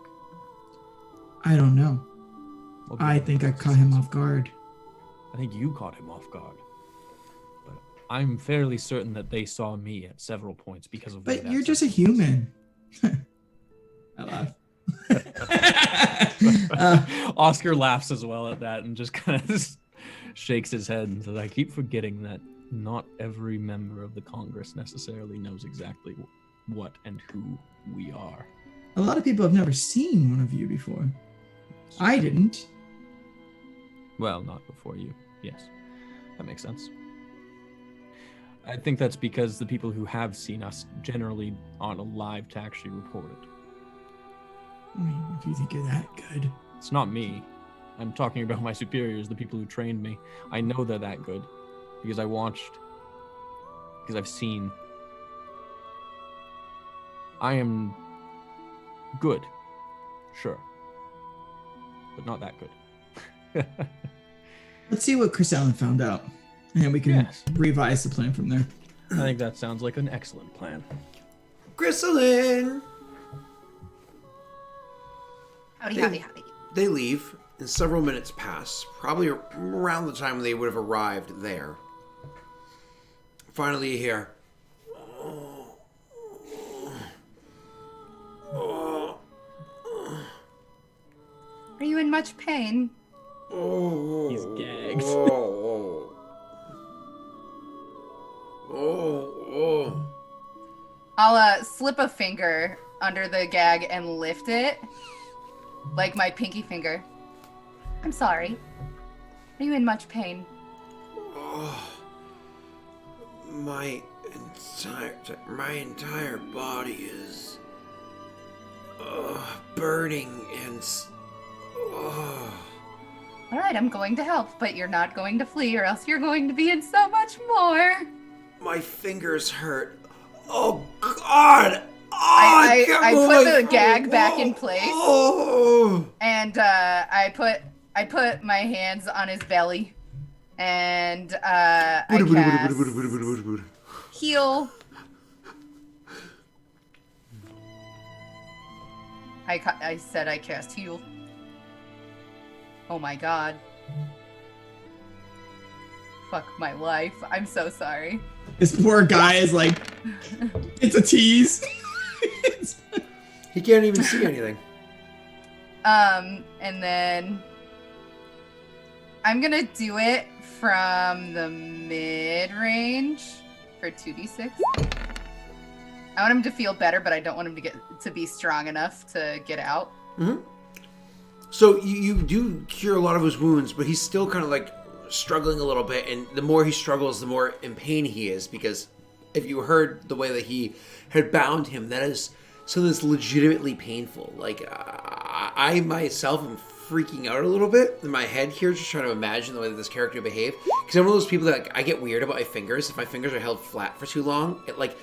I don't know. Well, I think I caught him off guard. I think you caught him off guard. But I'm fairly certain that they saw me at several points because of. But you're just a human. I laugh. Oscar laughs as well at that and just kind of shakes his head and says, I keep forgetting that not every member of the Congress necessarily knows exactly what and who we are. A lot of people have never seen one of you before. I didn't. Well, not before you. Yes, that makes sense. I think that's because the people who have seen us generally aren't alive to actually report it. I mean, if you think you're that good. It's not me. I'm talking about my superiors, the people who trained me. I know they're that good because I watched, because I've seen. I am good, sure, but not that good. Let's see what Chris Allen found out, and we can revise the plan from there. I think that sounds like an excellent plan. Grisselin! Howdy. They leave, and several minutes pass, probably around the time they would have arrived there. Finally, you hear. Are you in much pain? He's gagged. I'll slip a finger under the gag and lift it, like my pinky finger. I'm sorry. Are you in much pain? My entire body is burning and. All right, I'm going to help, but you're not going to flee, or else you're going to be in so much more. My fingers hurt. Oh God! I put the gag back in place, and I put my hands on his belly, and I cast heal. I said I cast heal. Oh my God. Fuck my life. I'm so sorry. This poor guy is like, it's a tease. He can't even see anything. And then I'm gonna do it from the mid-range for 2d6. I want him to feel better, but I don't want him to be strong enough to get out. Mm-hmm. So you do cure a lot of his wounds, but he's still kind of like struggling a little bit, and the more he struggles, the more in pain he is, because if you heard the way that he had bound him, that is legitimately painful. Like, I myself am freaking out a little bit in my head here, just trying to imagine the way that this character would behave. Because I'm one of those people that like, I get weird about my fingers. If my fingers are held flat for too long, it like,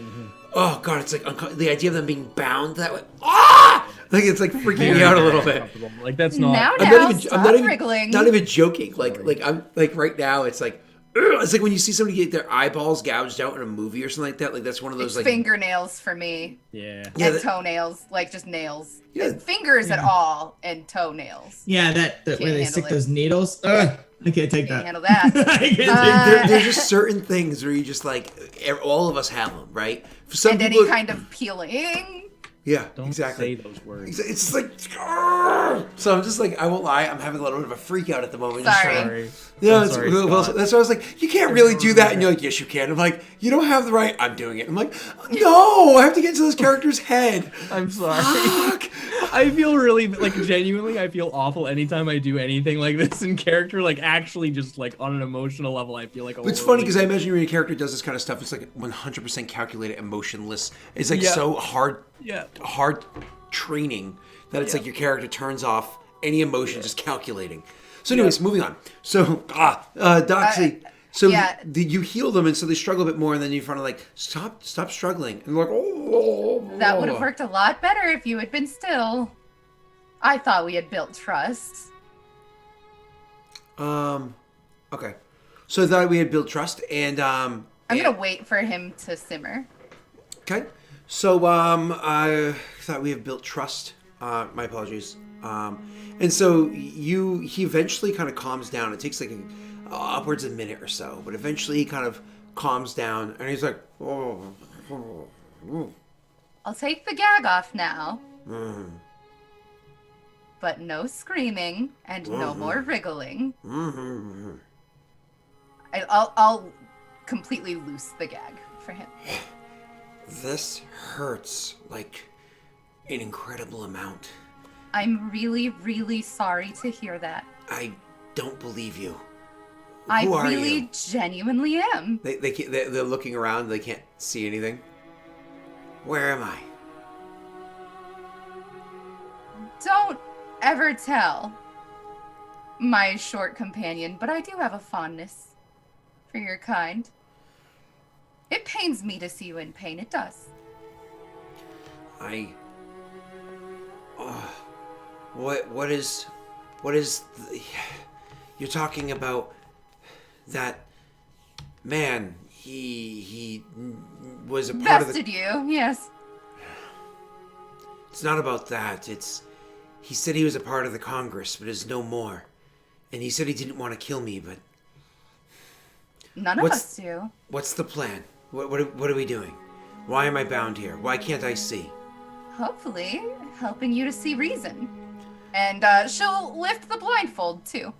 oh god, it's like the idea of them being bound that way. Ah! Like it's like freaking me out a little bit. Like that's not. Now, I'm not even wriggling. not even joking. Like I'm like right now, it's like. It's like when you see somebody get their eyeballs gouged out in a movie or something like that. Like that's one of those like fingernails for me. Yeah. And toenails, like just nails. Yeah. Fingers at all, and toenails. Yeah, that where they stick handle it. those needles. Ugh, I can't take that. Handle that. I can't take that. There's just certain things where you just like all of us have them, right? For some And people, any kind of peeling. yeah, Don't exactly. say those words. It's just like, so I'm just like, I won't lie, I'm having a little bit of a freak out at the moment. Just Sorry. trying- Sorry. Yeah, I'm it's, sorry, well, Scott. that's why I was like, you can't really do that, and you're like, yes, you can. I'm like, you don't have the right. I'm doing it. I'm like, no, I have to get into this character's head. I'm sorry. Fuck. I feel really like genuinely. I feel awful anytime I do anything like this in character. Like actually, just like on an emotional level, I feel like. But it's funny because I imagine when a character does this kind of stuff, it's like 100% calculated, emotionless. It's like Yeah. so hard Yeah. training that it's Yeah. like your character turns off any emotion, just calculating. So, anyways, moving on. So, Doxy. So yeah. you heal them, and so they struggle a bit more, and then you kind of like stop struggling, and they're like, oh. That would have worked a lot better if you had been still. I thought we had built trust. Okay. So I thought we had built trust, and I'm gonna wait for him to simmer. Okay. So I thought we had built trust. My apologies. And so he eventually kind of calms down. It takes like upwards of a minute or so, but eventually he kind of calms down, and he's like, oh. I'll take the gag off now. But no screaming and no more wriggling. I'll completely loose the gag for him. This hurts like an incredible amount. I'm really, really sorry to hear that. I don't believe you. I Who are really you? genuinely am. They're looking around. They can't see anything. Where am I? Don't ever tell my short companion, but I do have a fondness for your kind. It pains me to see you in pain. It does. What is you're talking about that man? He was a part of Bested the. you, yes. It's not about that. He said he was a part of the Congress, but is no more. And he said he didn't want to kill me, but None of us do. what's the plan? What are we doing? Why am I bound here? Why can't I see? Hopefully, helping you to see reason. And she'll lift the blindfold, too.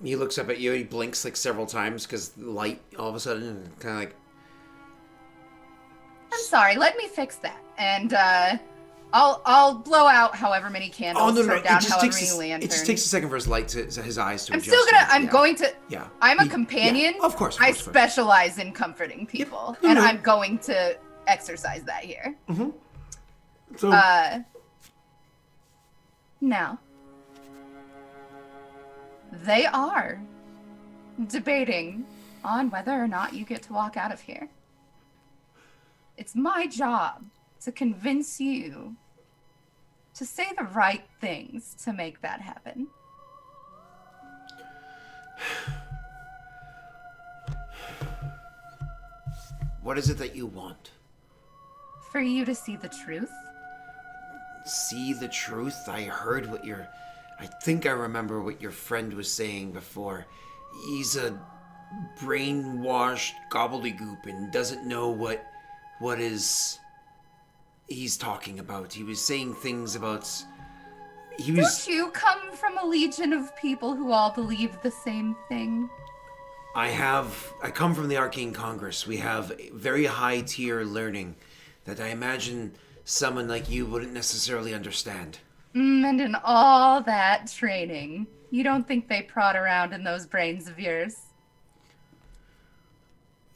He looks up at you. He blinks like several times because the light all of a sudden kind of like. I'm sorry, let me fix that. And I'll blow out however many candles, turn down however many lanterns. It just takes a second for his light his eyes to I'm adjust. still gonna. Yeah. I'm going to. Yeah. I'm a companion. Yeah, of course. I specialize in comforting people, No, and no. I'm going to exercise that here. So Now, they are debating on whether or not you get to walk out of here. It's my job to convince you to say the right things to make that happen. what is it that you want? For you to see the truth. See the truth? I heard what I think I remember what your friend was saying before. He's a brainwashed gobbledygook and doesn't know what is he's talking about. He was saying things about Don't you come from a legion of people who all believe the same thing? I come from the Arcane Congress. We have very high tier learning that I imagine someone like you wouldn't necessarily understand. And in all that training, you don't think they prod around in those brains of yours?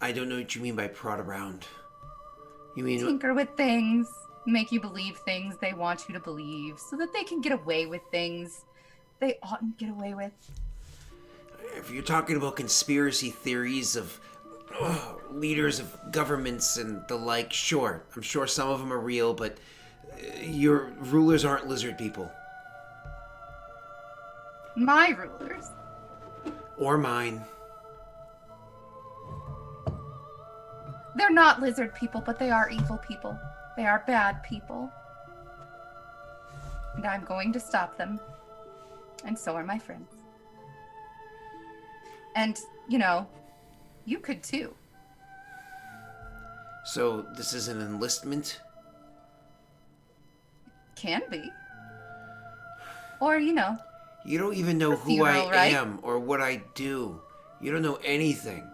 I don't know what you mean by prod around. You mean Tinker with things, make you believe things they want you to believe, so that they can get away with things they oughtn't get away with. If you're talking about conspiracy theories of leaders of governments and the like, sure. I'm sure some of them are real, but your rulers aren't lizard people. My rulers. Or mine. They're not lizard people, but they are evil people. They are bad people. And I'm going to stop them. And so are my friends. And, you know, you could too. So this is an enlistment? Can be. Or, you know. You don't even know who funeral, I right? am or what I do. You don't know anything.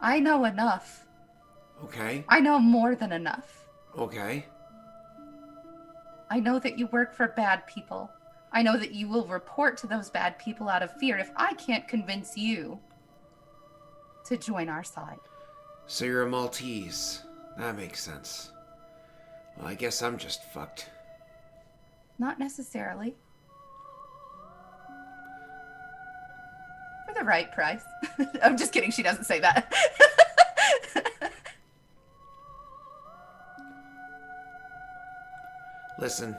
I know enough. Okay? I know more than enough. Okay. I know that you work for bad people. I know that you will report to those bad people out of fear if I can't convince you to join our side. So you're a Maltese. That makes sense. Well, I guess I'm just fucked. Not necessarily. For the right price. I'm just kidding, she doesn't say that. Listen,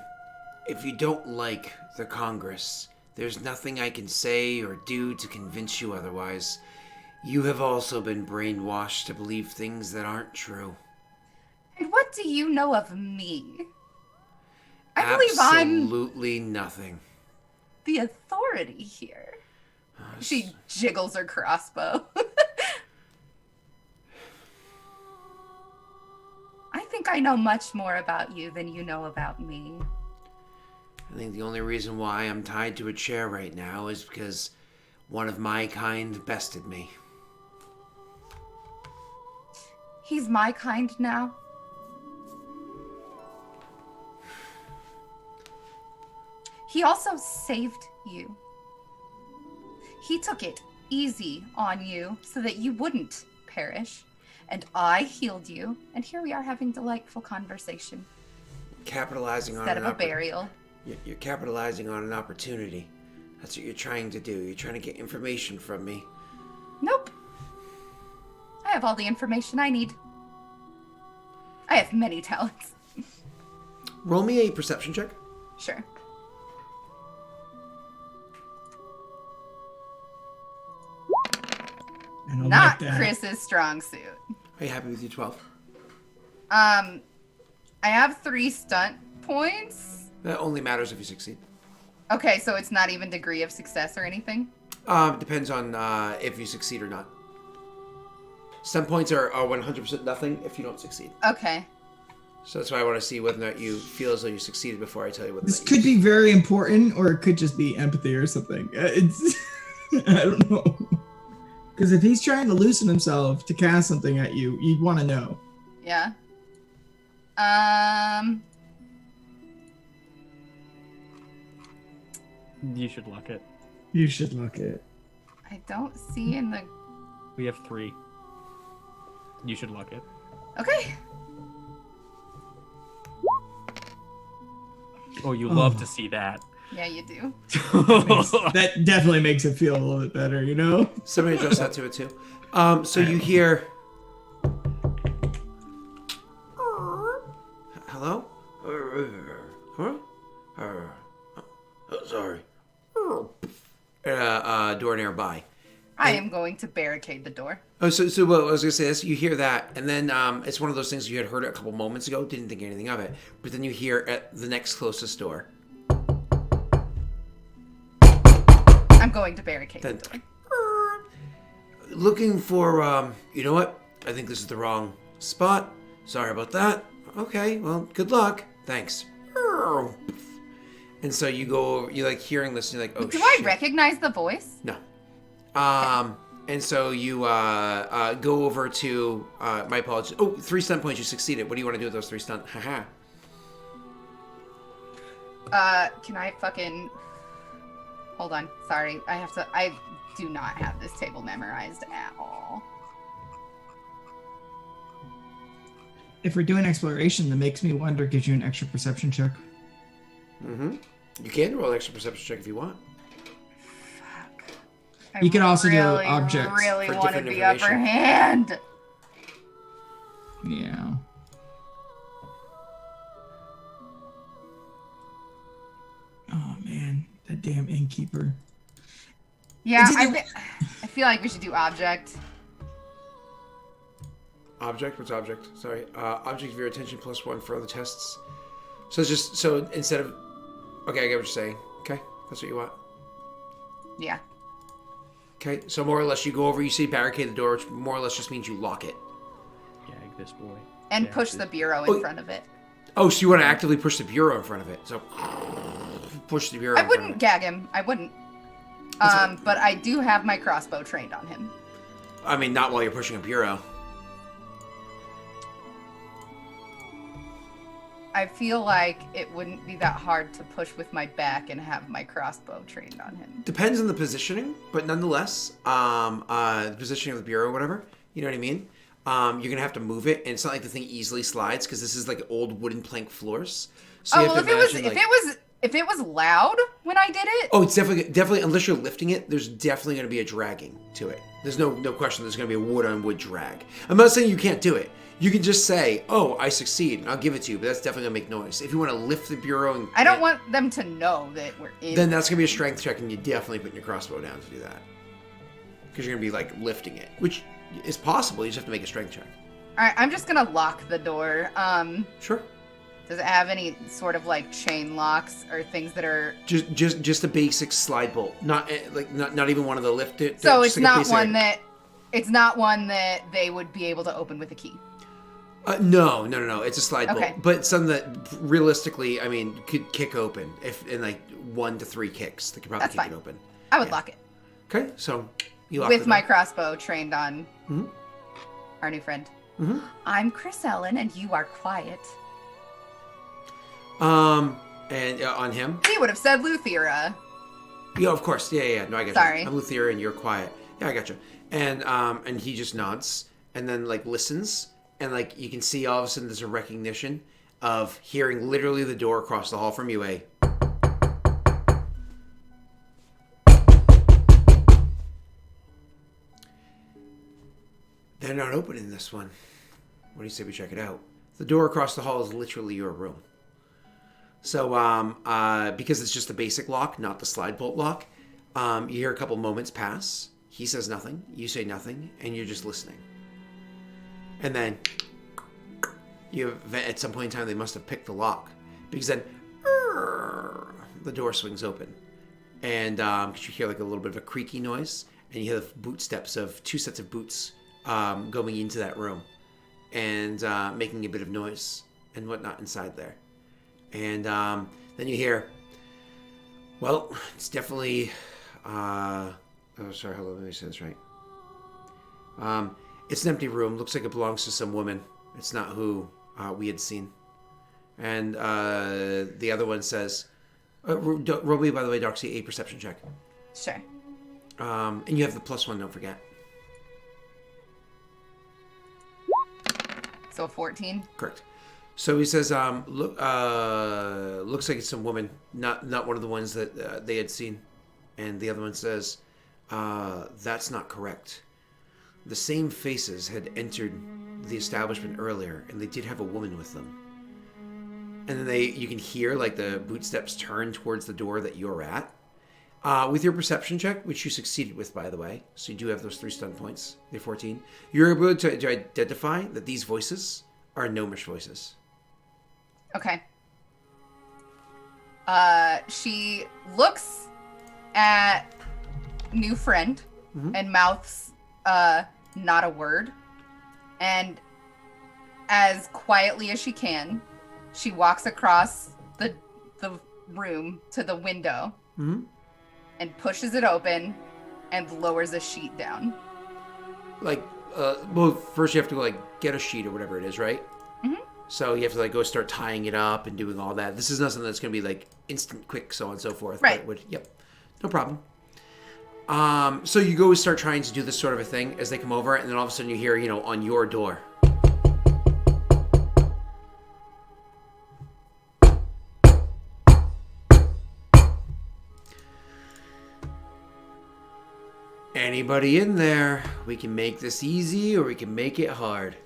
if you don't like the Congress, there's nothing I can say or do to convince you otherwise. You have also been brainwashed to believe things that aren't true. And what do you know of me? I believe I'm Absolutely nothing. the authority here. She jiggles her crossbow. I think I know much more about you than you know about me. I think the only reason why I'm tied to a chair right now is because one of my kind bested me. He's my kind now. He also saved you. He took it easy on you so that you wouldn't perish. And I healed you, and here we are having delightful conversation Capitalizing on instead of an a burial. You're capitalizing on an opportunity. That's what you're trying to do. You're trying to get information from me. Nope. I have all the information I need. I have many talents. Roll me a perception check. Sure. I don't Not like that. Chris's strong suit. Are you happy with your 12? I have 3 stunt points. That only matters if you succeed. Okay, so it's not even degree of success or anything? Depends on if you succeed or not. Some points are 100% nothing if you don't succeed. Okay. So that's why I want to see whether or not you feel as though you succeeded before I tell you what. This could be very important, or it could just be empathy or something. It's I don't know. Because if he's trying to loosen himself to cast something at you, you'd want to know. Yeah. You should lock it. You should look it. I don't see in the... We have 3. You should lock it. Okay. Oh, you love to see that. Yeah, you do. That definitely makes it feel a little bit better, you know? Somebody adjust that to it too. So you hear. Hello? Huh? Oh, sorry. Door nearby. I am going to barricade the door. Oh, so well, I was gonna say this. You hear that, and then it's one of those things you had heard it a couple moments ago, didn't think anything of it, but then you hear at the next closest door. I'm going to barricade the Then, door. looking for you know what? I think this is the wrong spot. Sorry about that. Okay, well, good luck. Thanks. And so you go, you like hearing this, and you're like, oh Do shit. I recognize the voice? No. And so you go over to my apologies. Oh, 3 stunt points. You succeeded. What do you want to do with those 3 stunt? Haha. Can I fucking... Hold on. Sorry. I do not have this table memorized at all. If we're doing exploration, that makes me wonder, gives you an extra perception check. Mm-hmm. You can roll an extra perception check if you want. You can also do really, objects. really for wanted different the upper information. hand. Yeah. Oh man, that damn innkeeper. Yeah, It's either- I feel like we should do object. Object? What's object? Sorry. Object of your attention +1 for other tests. So it's just, so instead of, okay, I get what you're saying. Okay, that's what you want. Yeah. Okay, so more or less you go over, you see barricade the door, which more or less just means you lock it. Gag this boy. And Gag push this- the bureau in front of it. Oh, so you want to actively push the bureau in front of it. So push the bureau I in front of wouldn't it. gag him. I wouldn't. But I do have my crossbow trained on him. I mean, not while you're pushing a bureau. I feel like it wouldn't be that hard to push with my back and have my crossbow trained on him. Depends on the positioning, but nonetheless, the positioning of the bureau or whatever, you know what I mean? You're going to have to move it, and it's not like the thing easily slides, because this is like old wooden plank floors. So you Oh, have well, to if imagine, it was loud when I did it, Oh, it's definitely, unless you're lifting it, there's definitely going to be a dragging to it. There's no question there's going to be a wood on wood drag. I'm not saying you can't do it. You can just say, oh, I succeed, and I'll give it to you, but that's definitely going to make noise. If you want to lift the bureau and... I don't want them to know that we're in. Then that's going to be a strength check, and you definitely put your crossbow down to do that. Because you're going to be, like, lifting it, which is possible. You just have to make a strength check. All right, I'm just gonna lock the door. Sure. Does it have any sort of like chain locks or things that are? Just a basic slide bolt. Not even one of the lift it. So just it's like a not basic- one that. It's not one that they would be able to open with a key. No. It's a slide Okay. bolt, but some that realistically, I mean, could kick open if in like 1 to 3 kicks. They could probably That's kick fine. it open. I would Yeah. lock it Okay, so you lock with the my door. crossbow trained on our new friend. Mhm. I'm Chris Ellen, and you are quiet. And on him. He would have said Luthera. Yeah, of course. Yeah. No, I got Sorry. you. I'm Luthera and you're quiet. Yeah, I got you. And he just nods and then like listens and like you can see all of a sudden there's a recognition of hearing literally the door across the hall from you. They're not opening this one. What do you say we check it out? The door across the hall is literally your room. So, because it's just a basic lock, not the slide bolt lock, you hear a couple moments pass. He says nothing, you say nothing, and you're just listening. And then, at some point in time, they must have picked the lock. Because then, the door swings open. And you hear like a little bit of a creaky noise, and you hear the boot steps of 2 sets of boots going into that room. And making a bit of noise and whatnot inside there. And then you hear, well, it's definitely, oh, sorry, hold on, let me say this right. It's an empty room. Looks like it belongs to some woman. It's not who we had seen. And the other one says, roll me, by the way, Doxy, a perception check. Sure. And you have the +1, don't forget. So 14. Correct. So he says, looks like it's some woman, not one of the ones that they had seen. And the other one says, that's not correct. The same faces had entered the establishment earlier, and they did have a woman with them. And then you can hear like the boot steps turn towards the door that you're at. With your perception check, which you succeeded with, by the way, so you do have those 3 stun points, the 14, you're able to identify that these voices are gnomish voices. Okay. She looks at new friend and mouths not a word. And as quietly as she can, she walks across the room to the window and pushes it open and lowers a sheet down. Like, well, first you have to like get a sheet or whatever it is, right? So you have to like go start tying it up and doing all that. This is not something that's going to be like instant, quick, so on and so forth. Right. But yep, no problem. So you go start trying to do this sort of a thing as they come over, and then all of a sudden you hear, on your door. Anybody in there? We can make this easy or we can make it hard.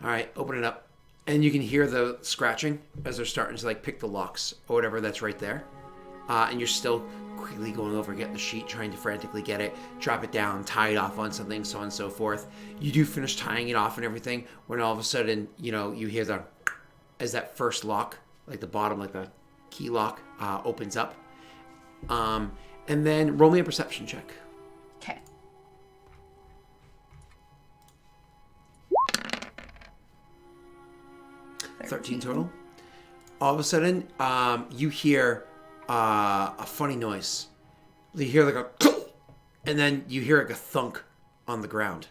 All right, open it up. And you can hear the scratching as they're starting to like pick the locks or whatever that's right there. And you're still quickly going over, getting the sheet, trying to frantically get it, drop it down, tie it off on something, so on and so forth. You do finish tying it off and everything when all of a sudden, you hear the, as that first lock, like the bottom, like the key lock, opens up. And then roll me a perception check. Okay. 13 total. All of a sudden, you hear a funny noise. You hear like a, and then you hear like a thunk on the ground.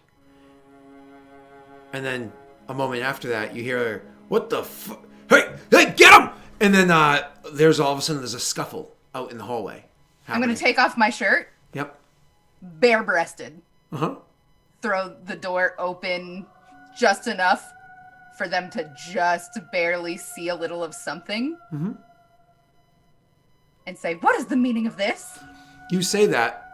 And then a moment after that, you hear, what the fuck? Hey, get him! And then there's all of a sudden, there's a scuffle out in the hallway. I'm going to take off my shirt. Yep. Bare-breasted. Uh-huh. Throw the door open just enough for them to just barely see a little of something. Mm-hmm. And say, what is the meaning of this? You say that,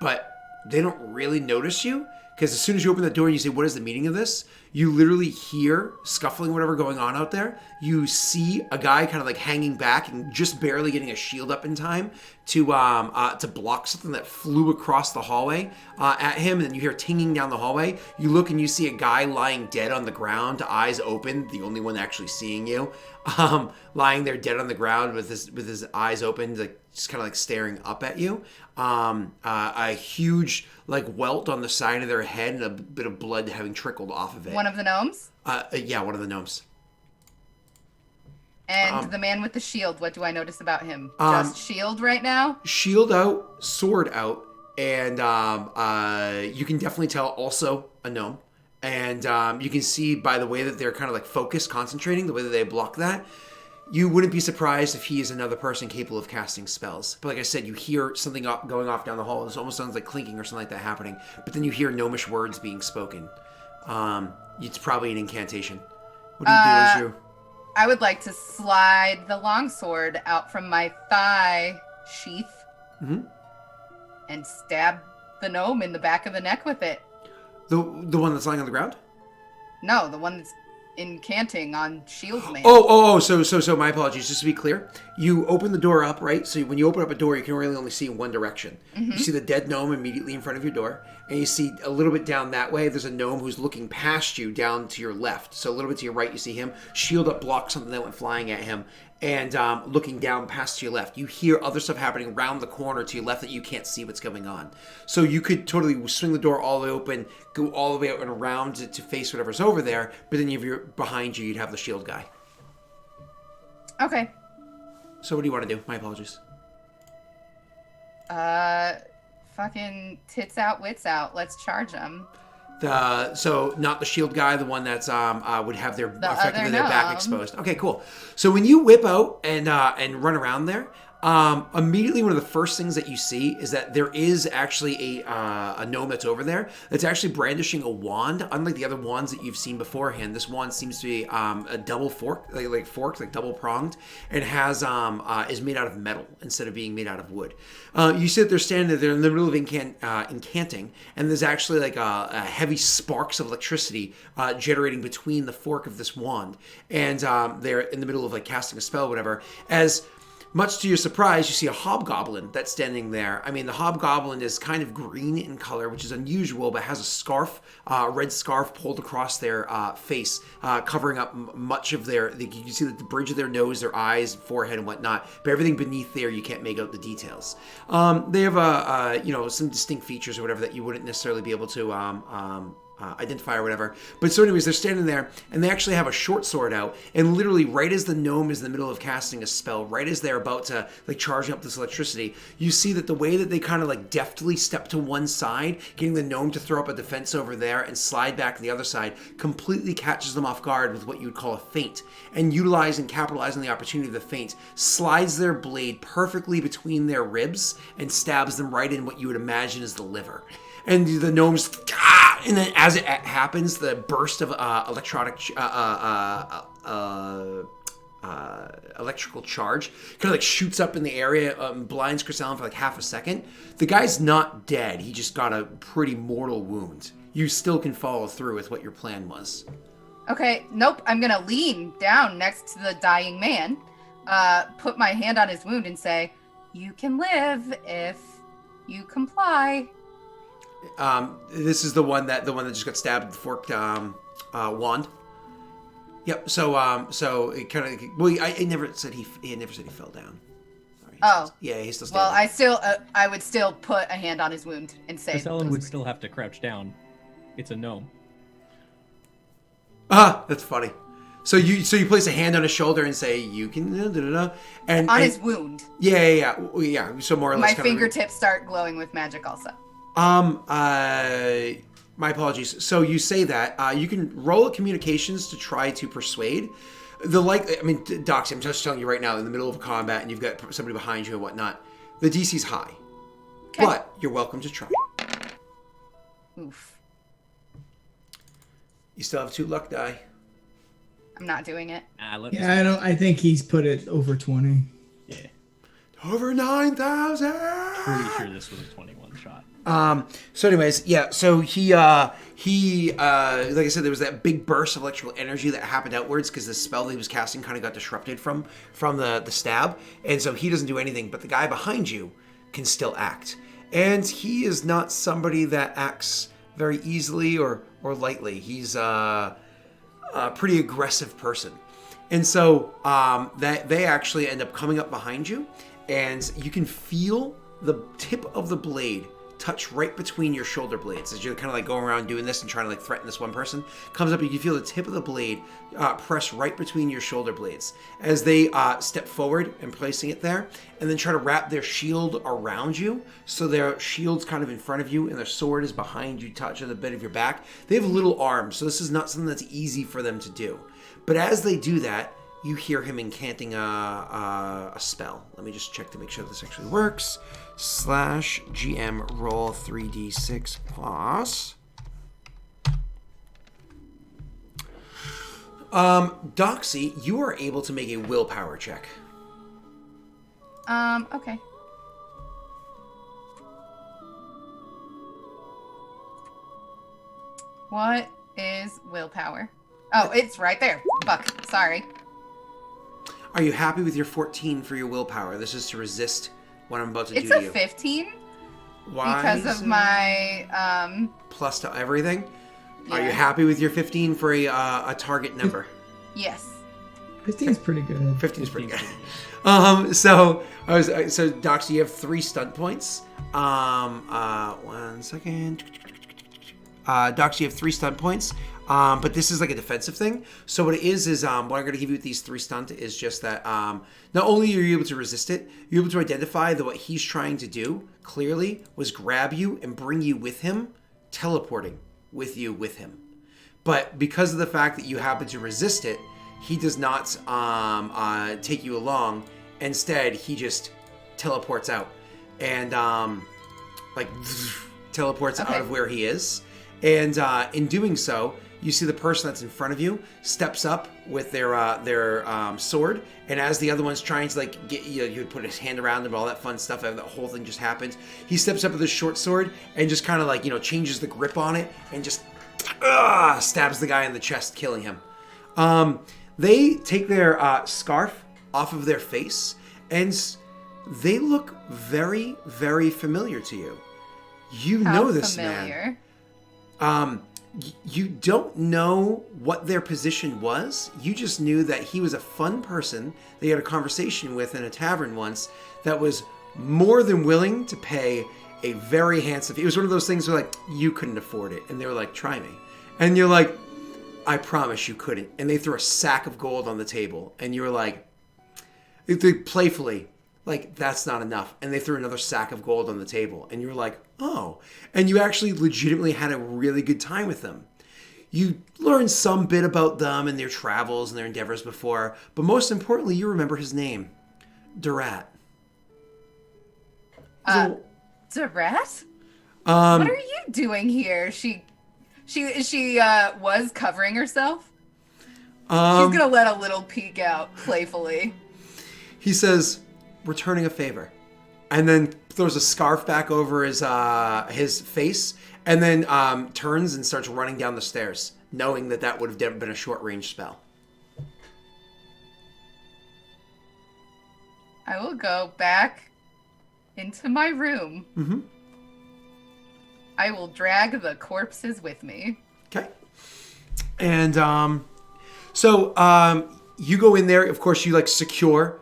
but they don't really notice you, because as soon as you open the door and you say, what is the meaning of this? You literally hear scuffling, whatever going on out there. You see a guy kind of like hanging back and just barely getting a shield up in time to block something that flew across the hallway at him. And then you hear tinging down the hallway. You look and you see a guy lying dead on the ground, eyes open, the only one actually seeing you, lying there dead on the ground with his eyes open, like just kind of like staring up at you. A huge like welt on the side of their head and a bit of blood having trickled off of it. One of the gnomes? Yeah, one of the gnomes. And the man with the shield, what do I notice about him? Just shield right now? Shield out, sword out, and you can definitely tell also a gnome. And you can see by the way that they're kind of like focused, concentrating, the way that they block that, you wouldn't be surprised if he is another person capable of casting spells. But like I said, you hear something going off down the hall. This almost sounds like clinking or something like that happening. But then you hear gnomish words being spoken. It's probably an incantation. What do you do as you... I would like to slide the longsword out from my thigh sheath and stab the gnome in the back of the neck with it. The one that's lying on the ground? No, the one that's incanting on Shield Man. So my apologies. Just to be clear, you open the door up, right? So when you open up a door, you can really only see in one direction. Mm-hmm. You see the dead gnome immediately in front of your door, and you see a little bit down that way, there's a gnome who's looking past you down to your left. So a little bit to your right, you see him. Shield up blocks something that went flying at him, and looking down past to your left. You hear other stuff happening around the corner to your left that you can't see what's going on. So you could totally swing the door all the way open, go all the way out and around to face whatever's over there, but then if you're behind you, you'd have the shield guy. Okay. So what do you want to do? My apologies. Fucking tits out, wits out. Let's charge them. So not the shield guy, the one that's would have their effectively their gnome. back exposed. Okay, cool. So when you whip out and run around there, immediately one of the first things that you see is that there is actually a gnome that's over there that's actually brandishing a wand. Unlike the other wands that you've seen beforehand, this wand seems to be a double fork, like forked, like double pronged, and has is made out of metal instead of being made out of wood. You see that they're standing there in the middle of incanting, and there's actually like a heavy sparks of electricity generating between the fork of this wand, and they're in the middle of like casting a spell, or whatever. As much to your surprise, you see a hobgoblin that's standing there. I mean, the hobgoblin is kind of green in color, which is unusual, but has a scarf, red scarf pulled across their face, covering up much of their... You can see the bridge of their nose, their eyes, forehead, and whatnot. But everything beneath there, you can't make out the details. They have some distinct features or whatever that you wouldn't necessarily be able to identify or whatever. But so anyways, they're standing there, and they actually have a short sword out, and literally right as the gnome is in the middle of casting a spell, right as they're about to like charging up this electricity, you see that the way that they kind of like deftly step to one side, getting the gnome to throw up a defense over there and slide back to the other side, completely catches them off guard with what you would call a feint, and capitalizing the opportunity of the feint, slides their blade perfectly between their ribs and stabs them right in what you would imagine is the liver. And the gnomes, and then as it happens, the burst of electronic electrical charge kind of like shoots up in the area, blinds Chris Allen for like half a second. The guy's not dead. He just got a pretty mortal wound. You still can follow through with what your plan was. Okay, nope. I'm gonna lean down next to the dying man, put my hand on his wound, and say, "You can live if you comply." This is the one that just got stabbed with the forked wand. Yep. So it kind of. Well, I never said he fell down. Sorry. Oh. Yeah, he's still Well, standing. I would still put a hand on his wound and say. Castellan would still have to crouch down. It's a gnome. That's funny. So you place a hand on his shoulder and say, "You can," and his wound. Yeah. So more or less. My fingertips start glowing with magic, also. My apologies. So you say that you can roll at communications to try to persuade. Doxy, I'm just telling you right now, in the middle of a combat and you've got somebody behind you and whatnot, the DC's high, but you're welcome to try. Oof. You still have 2 luck die. I'm not doing it. I think he's put it over 20. Yeah. Over 9,000. Pretty sure this was a 21 shot. So anyways, yeah, so he like I said, there was that big burst of electrical energy that happened outwards because the spell that he was casting kind of got disrupted from the stab, and so he doesn't do anything, but the guy behind you can still act. And he is not somebody that acts very easily or lightly. He's a pretty aggressive person. And so that they actually end up coming up behind you, and you can feel the tip of the blade touch right between your shoulder blades as you're kind of like going around doing this and trying to like threaten this one person. Comes up and you can feel the tip of the blade press right between your shoulder blades as they step forward and placing it there, and then try to wrap their shield around you, so their shield's kind of in front of you and their sword is behind you, touching the bit of your back. They have little arms, so this is not something that's easy for them to do. But as they do that, you hear him incanting a spell. Let me just check to make sure this actually works. /GM roll 3d6 plus. Doxy, you are able to make a willpower check. Okay. What is willpower? Oh, it's right there. Fuck. Sorry. Are you happy with your 14 for your willpower? This is to resist what I'm about to do to you. It's a 15. Why? Because of my plus to everything. Yeah. Are you happy with your 15 for a target number? Yes. 15 is pretty good. 15 is pretty good. So Doxy, you have 3 stunt points. 1 second. Doxy, you have 3 stunt points. But this is like a defensive thing. So what it is what I'm going to give you with these 3 stunt is just that not only are you able to resist it, you're able to identify that what he's trying to do clearly was grab you and bring you with him, teleporting with you with him. But because of the fact that you happen to resist it, he does not take you along. Instead, he just teleports out and teleports out of where he is. And in doing so, you see the person that's in front of you steps up with their sword, and as the other one's trying to like get you put his hand around them, all that fun stuff, and the whole thing just happens. He steps up with his short sword and just kind of like changes the grip on it and just stabs the guy in the chest, killing him. They take their scarf off of their face, and they look very, very familiar to you. You know this man. You don't know what their position was. You just knew that he was a fun person that you had a conversation with in a tavern once that was more than willing to pay a very handsome fee. It was one of those things where like, you couldn't afford it. And they were like, try me. And you're like, I promise you couldn't. And they threw a sack of gold on the table. And you were like, they playfully, like, that's not enough. And they threw another sack of gold on the table. And you were like, oh. And you actually legitimately had a really good time with them. You learned some bit about them and their travels and their endeavors before. But most importantly, you remember his name. Durat. Durat? What are you doing here? She was covering herself? She's gonna let a little peek out playfully. He says, returning a favor. And then throws a scarf back over his face, and then turns and starts running down the stairs, knowing that would have been a short-range spell. I will go back into my room. Mm-hmm. I will drag the corpses with me. Okay. And so you go in there. Of course, you like secure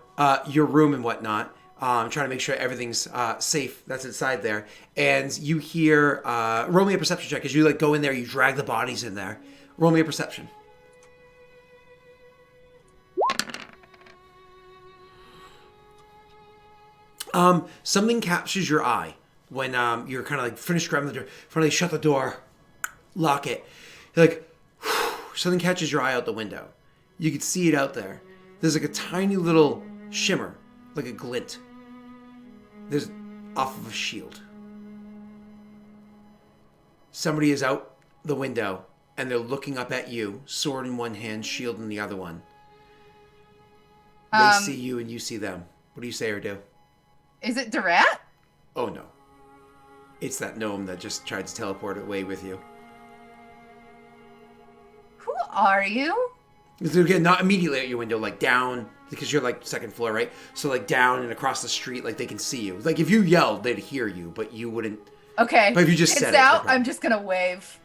your room and whatnot. Trying to make sure everything's safe that's inside there. And you hear, roll me a perception check. As you like go in there, you drag the bodies in there. Roll me a perception. Something captures your eye when you're kind of like finished grabbing the door. Finally shut the door, lock it. You're like, something catches your eye out the window. You can see it out there. There's like a tiny little shimmer, like a glint. There's off of a shield. Somebody is out the window and they're looking up at you, sword in one hand, shield in the other one. They see you and you see them. What do you say or do? Is it Durat? Oh no. It's that gnome that just tried to teleport away with you. Who are you? Again, not immediately at your window, like down, because you're like second floor, right? So like down and across the street, like they can see you. Like if you yelled, they'd hear you, but you wouldn't. Okay. But if you just said it, out, okay. I'm just gonna wave.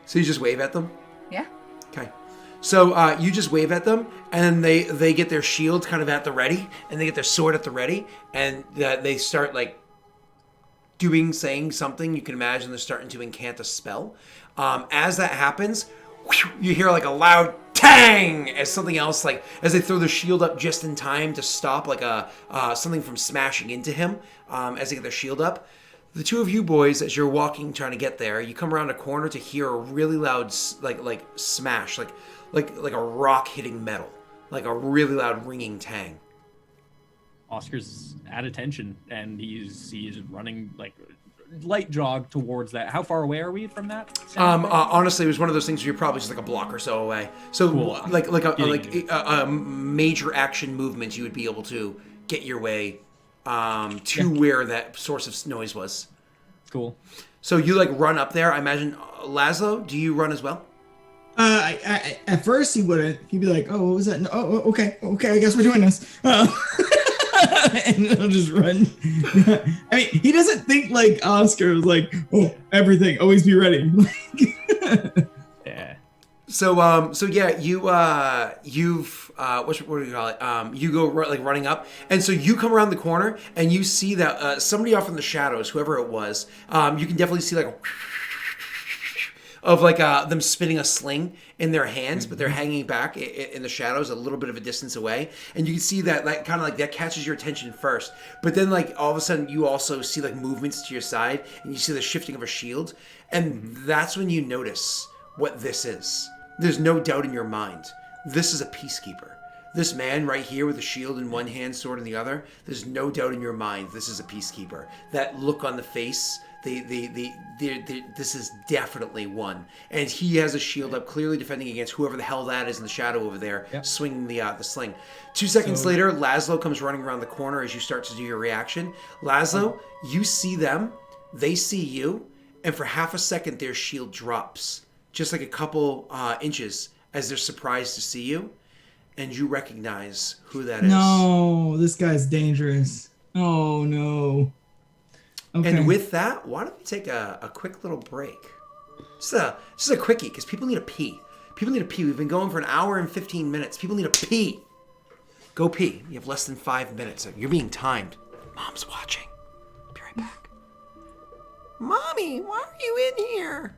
So you just wave at them? Yeah. Okay. So you just wave at them, and they get their shield kind of at the ready, and they get their sword at the ready, and they start like saying something. You can imagine they're starting to incant a spell. As that happens, you hear like a loud tang as something else, like as they throw their shield up just in time to stop like something from smashing into him as they get their shield up. The two of you boys, as you're walking trying to get there, you come around a corner to hear a really loud like smash, like a rock hitting metal, like a really loud ringing tang. Oscar's at attention and he's running like light jog towards that. How far away are we from that? Honestly, it was one of those things where you're probably just like a block or so away. So cool. like a major action movement, you would be able to get your way to where that source of noise was. Cool. So you like run up there. I imagine Laszlo, do you run as well? I at first he wouldn't. He'd be like, "Oh, what was that? No, oh, okay. I guess we're doing this." And he'll just run. I mean, he doesn't think like Oscar was like, "Oh, everything, always be ready." Yeah. So yeah, you've what do you call it? You go like running up, and so you come around the corner, and you see that somebody off in the shadows, whoever it was, you can definitely see like of like them spinning a sling in their hands, but they're hanging back in the shadows a little bit of a distance away, and you can see that like kind of like that catches your attention first, but then like all of a sudden you also see like movements to your side, and you see the shifting of a shield, and that's when you notice what this is. There's no doubt in your mind. This is a peacekeeper. This man right here with a shield in one hand, sword in the other, there's no doubt in your mind this is a peacekeeper. That look on the face, this is definitely one. And he has a shield up, clearly defending against whoever the hell that is in the shadow over there, swinging the sling. 2 seconds later, Laszlo comes running around the corner as you start to do your reaction. Laszlo, you see them, they see you, and for half a second their shield drops. Just like a couple inches as they're surprised to see you. And you recognize who that is. No, this guy's dangerous. Oh, no. Okay. And with that, why don't we take a quick little break? Just a quickie, because people need a pee. People need a pee. We've been going for an hour and 15 minutes. People need a pee. Go pee. You have less than 5 minutes. You're being timed. Mom's watching. Be right back. Mommy, why are you in here?